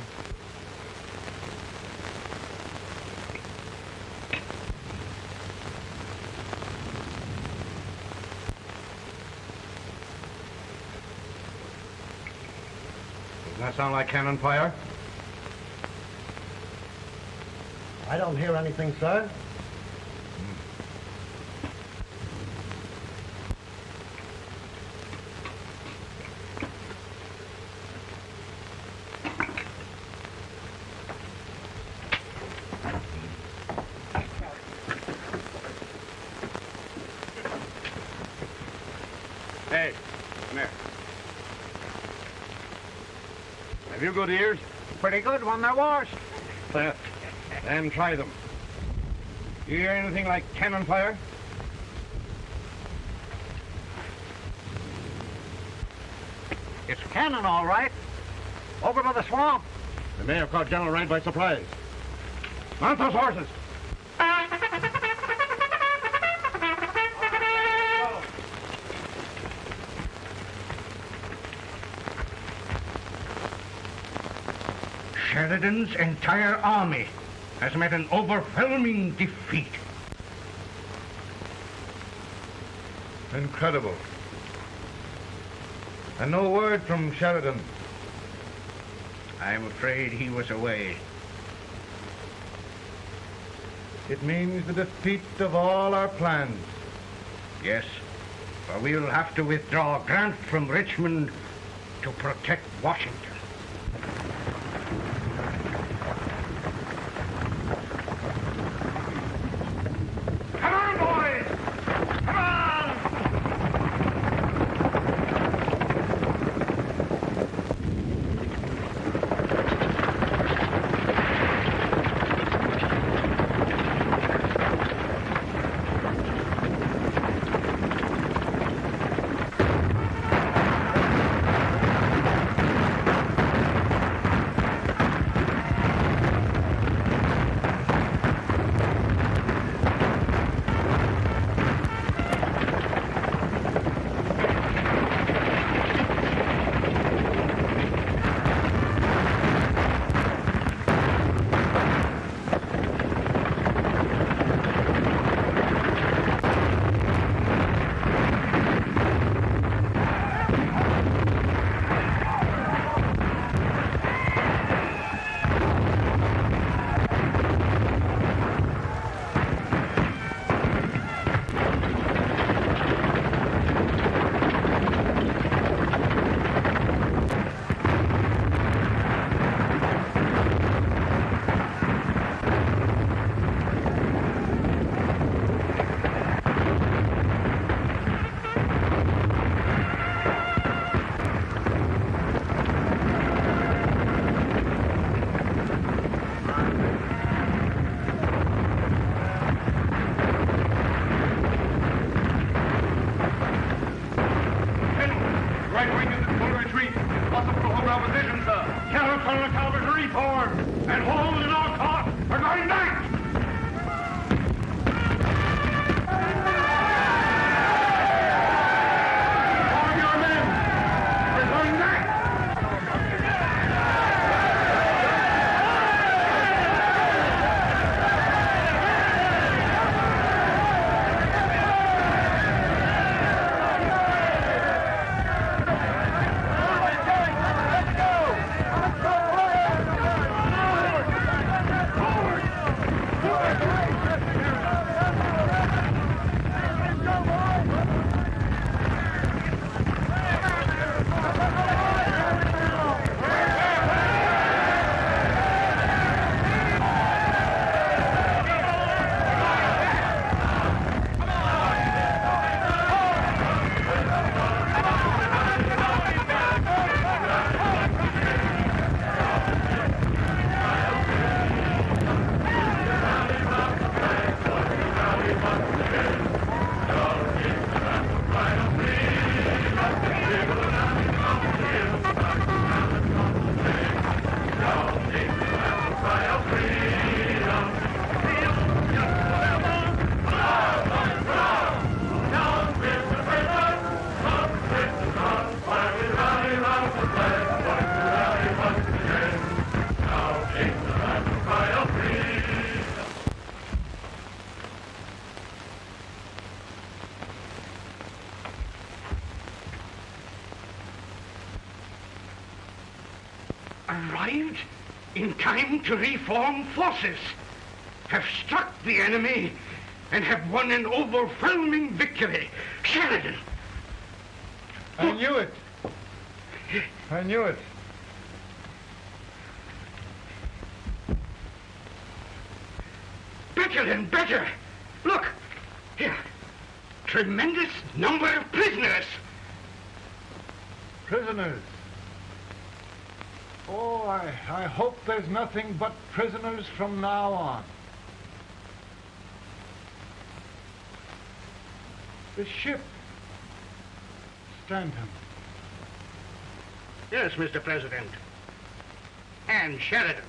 Doesn't that sound like cannon fire? I don't hear anything, sir. Hey, come here. Have you good ears? Pretty good when they're washed. Then try them. You hear anything like cannon fire? It's cannon, all right. Over by the swamp. They may have caught General Grant by surprise. Mount those horses. Sheridan's entire army has met an overwhelming defeat. Incredible. And no word from Sheridan. I'm afraid he was away. It means the defeat of all our plans. Yes, for we'll have to withdraw Grant from Richmond to protect Washington. Come on, boys! Come on! Arrived in time to reform forces, have struck the enemy, and have won an overwhelming victory. Sheridan! I knew it. I knew it. Better and better. Look, here. Tremendous number of prisoners. Prisoners. Oh, I hope there's nothing but prisoners from now on. The ship. Stanton. Yes, Mr. President. And Sheridan.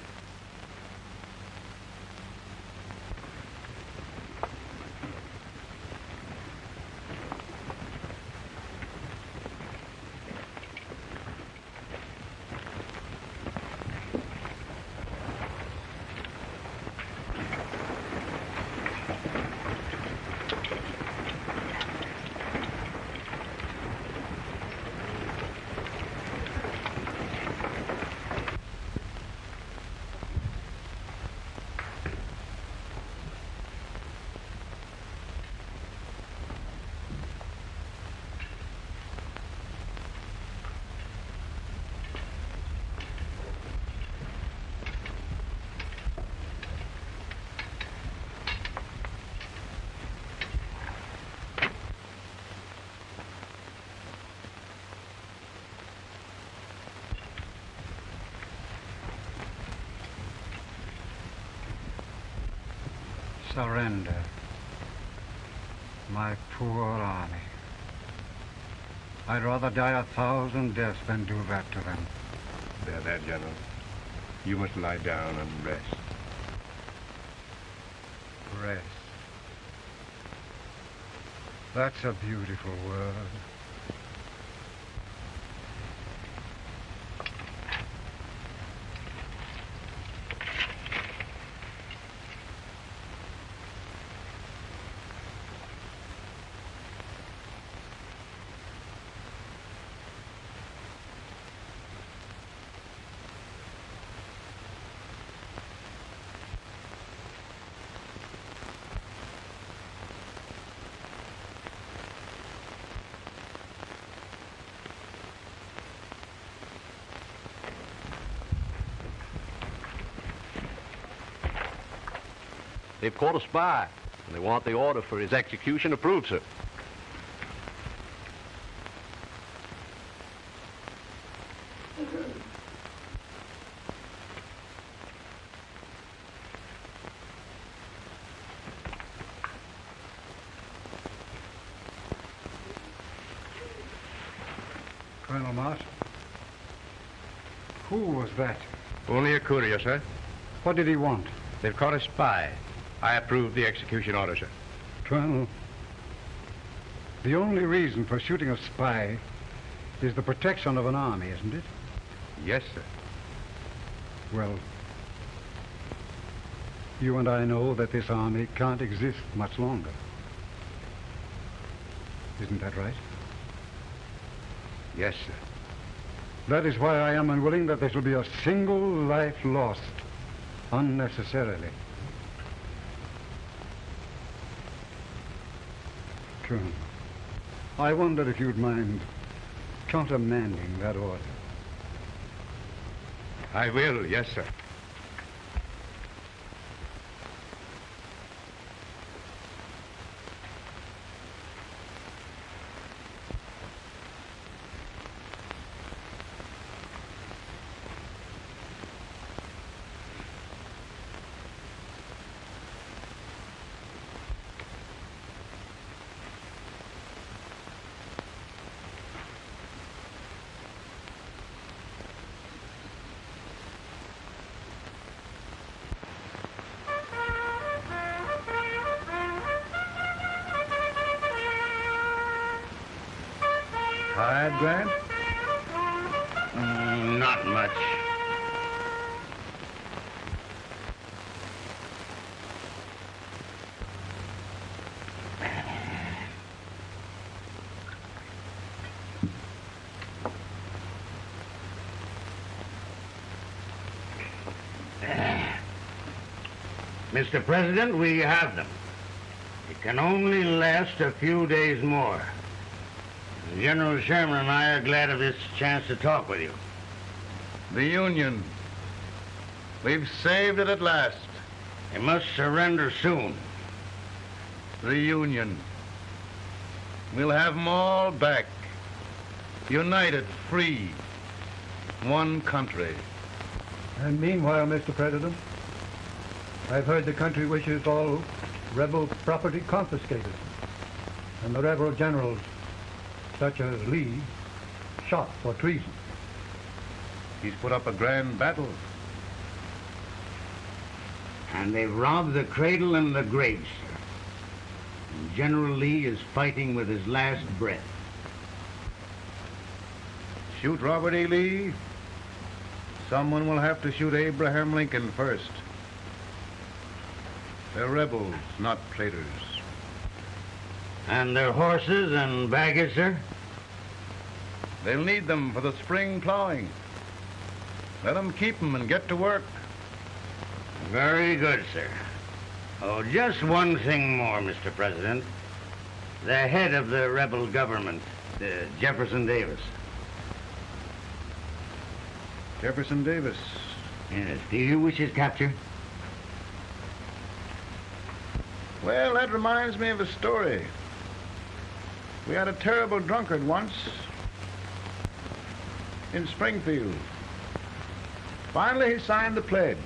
surrender. My poor army. I'd rather die 1,000 deaths than do that to them. There, there, General. You must lie down and rest. Rest. That's a beautiful word. They've caught a spy, and they want the order for his execution approved, sir. Colonel Marsh? Who was that? Only a courier, sir. What did he want? They've caught a spy. I approve the execution order, sir. Colonel, the only reason for shooting a spy is the protection of an army, isn't it? Yes, sir. Well, you and I know that this army can't exist much longer. Isn't that right? Yes, sir. That is why I am unwilling that there shall be a single life lost unnecessarily. Colonel, I wonder if you'd mind countermanding that order. I will, yes, sir. Tired, Grant? Not much. Mr. President, we have them. It can only last a few days more. General Sherman and I are glad of this chance to talk with you. The Union. We've saved it at last. They must surrender soon. The Union. We'll have them all back. United, free. One country. And meanwhile, Mr. President, I've heard the country wishes all rebel property confiscated, and the rebel generals, such as Lee, shot for treason. He's put up a grand battle. And they've robbed the cradle and the grave, sir. And General Lee is fighting with his last breath. Shoot Robert E. Lee? Someone will have to shoot Abraham Lincoln first. They're rebels, not traitors. And their horses and baggage, sir? They'll need them for the spring plowing. Let them keep them and get to work. Very good, sir. Oh, just one thing more, Mr. President. The head of the rebel government, Jefferson Davis. Jefferson Davis? Yes. Do you wish his capture? Well, that reminds me of a story. We had a terrible drunkard once in Springfield. Finally, he signed the pledge.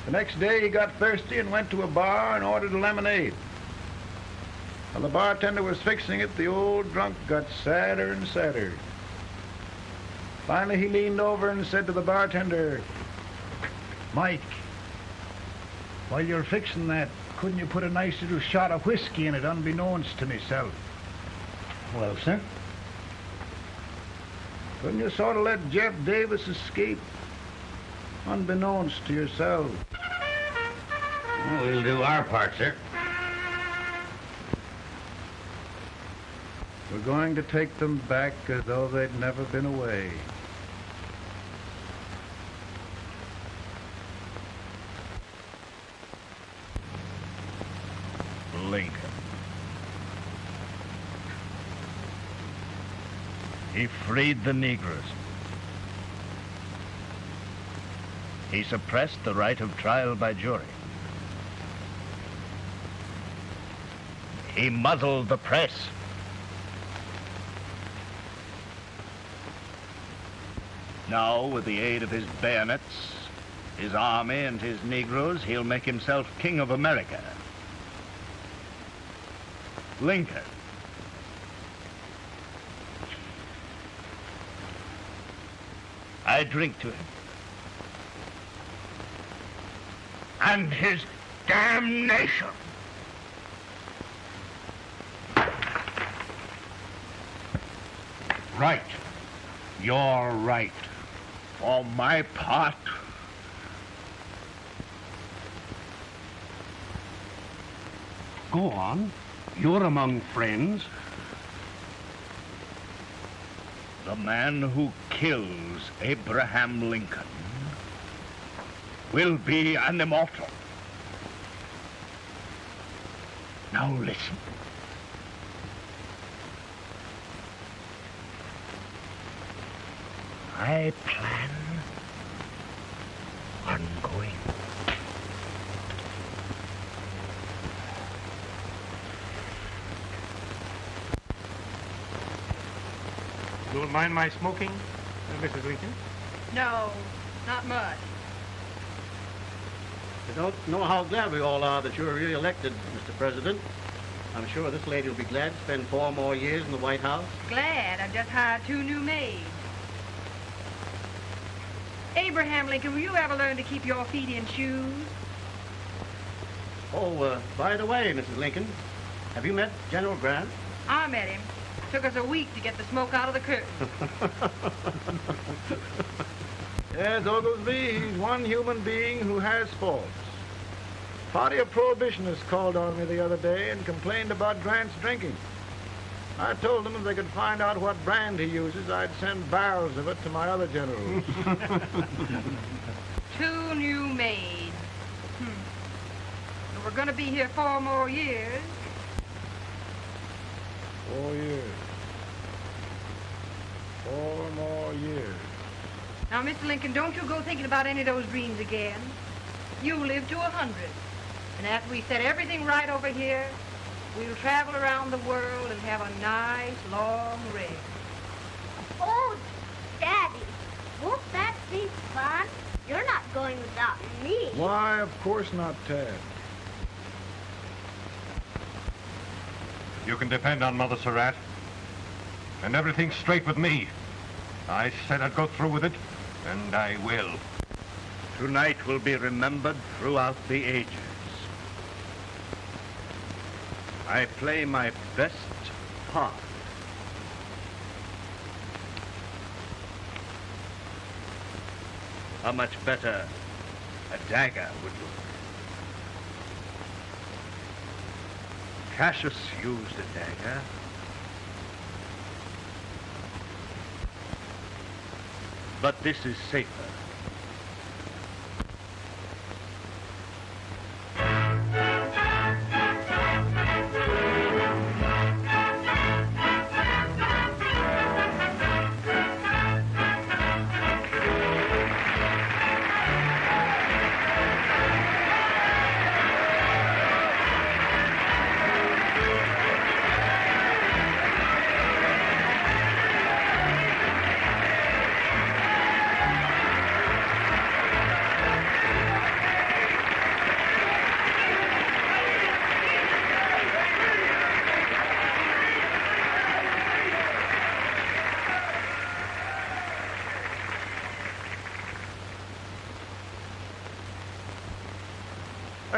The next day he got thirsty and went to a bar and ordered a lemonade. While the bartender was fixing it, the old drunk got sadder and sadder. Finally, he leaned over and said to the bartender, "Mike, while you're fixing that, couldn't you put a nice little shot of whiskey in it, unbeknownst to myself?" "Well, sir?" "Couldn't you sort of let Jeff Davis escape, unbeknownst to yourself?" Well, we'll do our part, sir. "We're going to take them back as though they'd never been away." Lincoln. He freed the Negroes. He suppressed the right of trial by jury. He muzzled the press. Now, with the aid of his bayonets, his army, and his Negroes, he'll make himself king of America. Lincoln. I drink to him. And his damnation. Right. You're right. For my part, go on. You're among friends. the man who kills Abraham Lincoln will be an immortal. Now listen. I plan on going. You don't mind my smoking, Mrs. Lincoln? No, not much. I don't know how glad we all are that you're re-elected, Mr. President. I'm sure this lady will be glad to spend 4 more years in the White House. Glad I've just hired 2 new maids. Abraham Lincoln, will you ever learn to keep your feet in shoes? Oh, by the way, Mrs. Lincoln, have you met General Grant? I met him. Took us a week to get the smoke out of the curtain. Yes, Oglesby, he's one human being who has faults. A party of prohibitionists called on me the other day and complained about Grant's drinking. I told them if they could find out what brand he uses, I'd send barrels of it to my other generals. 2 new maids. We're going to be here 4 more years. 4 years. 4 more years. Now, Mr. Lincoln, don't you go thinking about any of those dreams again. You live to 100. And after we set everything right over here, we'll travel around the world and have a nice, long rest. Oh, Daddy, won't that be fun? You're not going without me. Why, of course not, Tad. You can depend on Mother Surratt. And everything's straight with me. I said I'd go through with it, and I will. Tonight will be remembered throughout the ages. I play my best part. How much better a dagger would look. Cassius used a dagger. But this is safer.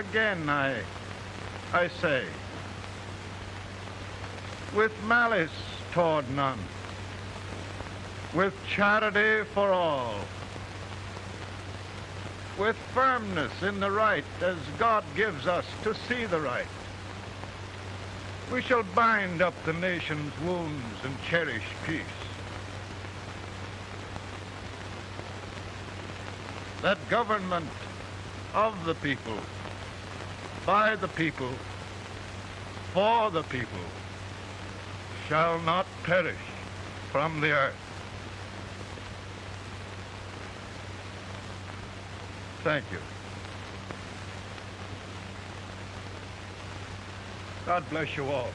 again, I say, with malice toward none, with charity for all, with firmness in the right as God gives us to see the right, we shall bind up the nation's wounds and cherish peace. That government of the people, by the people, for the people, shall not perish from the earth. Thank you. God bless you all.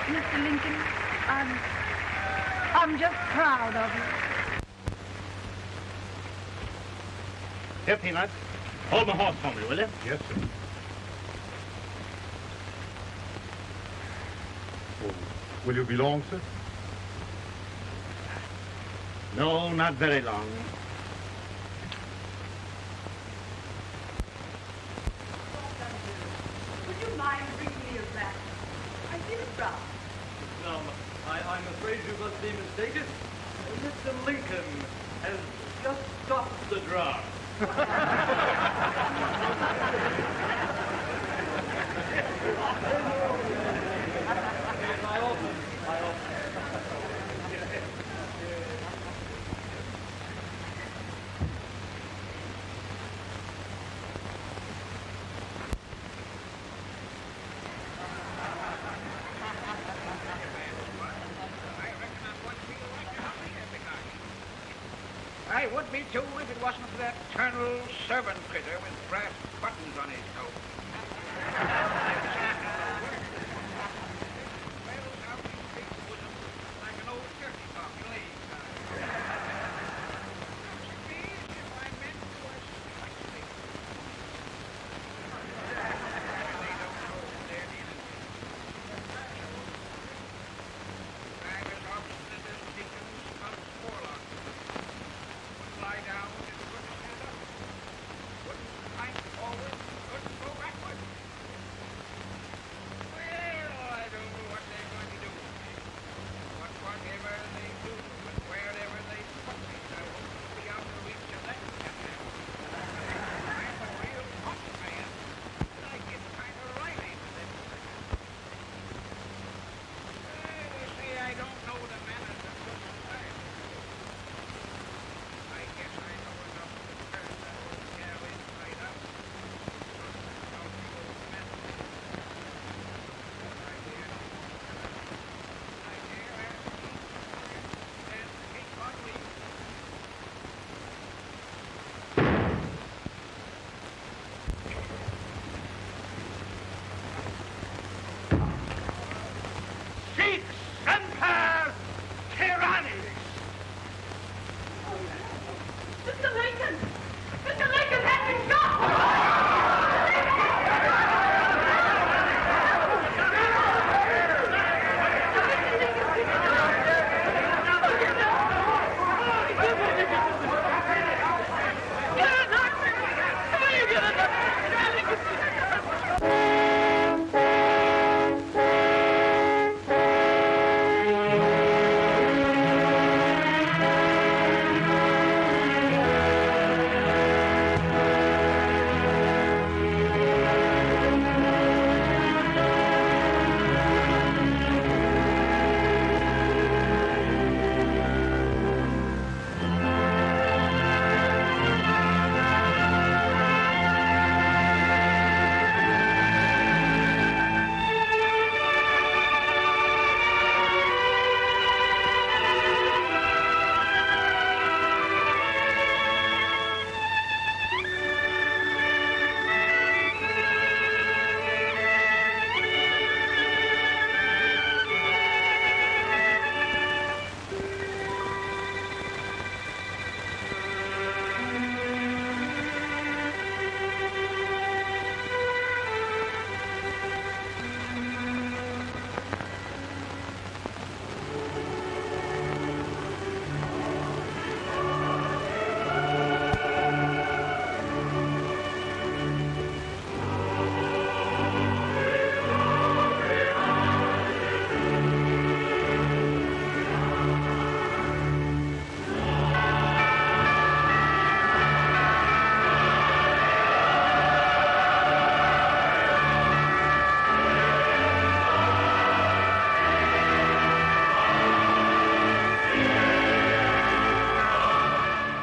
Mr. Lincoln, I'm just proud of you. Here, Peanut. Hold my horse for me, will you? Yes, sir. Oh, will you be long, sir? No, not very long. Would you mind bringing me a glass? I feel proud. No, I'm afraid you must be mistaken. Mr. Lincoln has just stopped the draft. I would be too if it wasn't for that eternal servant critter with brass buttons on his coat. Like an old turkey cock in laying time. If I meant to asleep. They don't know they're dealing with. I'm as obstinate as Dickens comes Warlock. Lie down and couldn't stand up. Couldn't fight forward, couldn't go backward.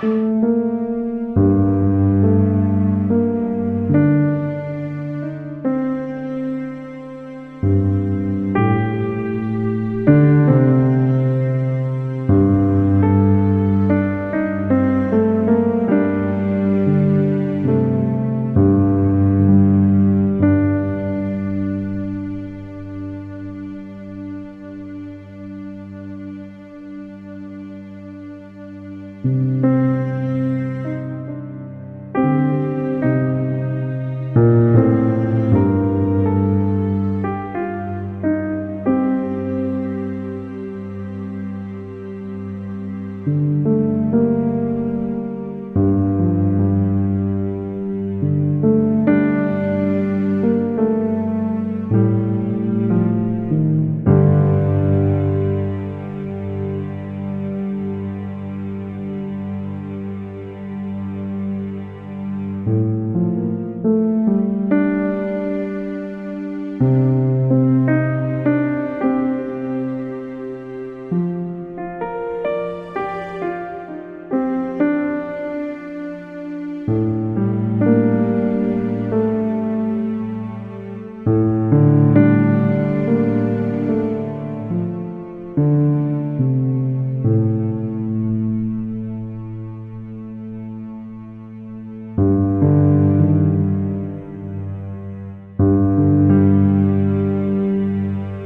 you.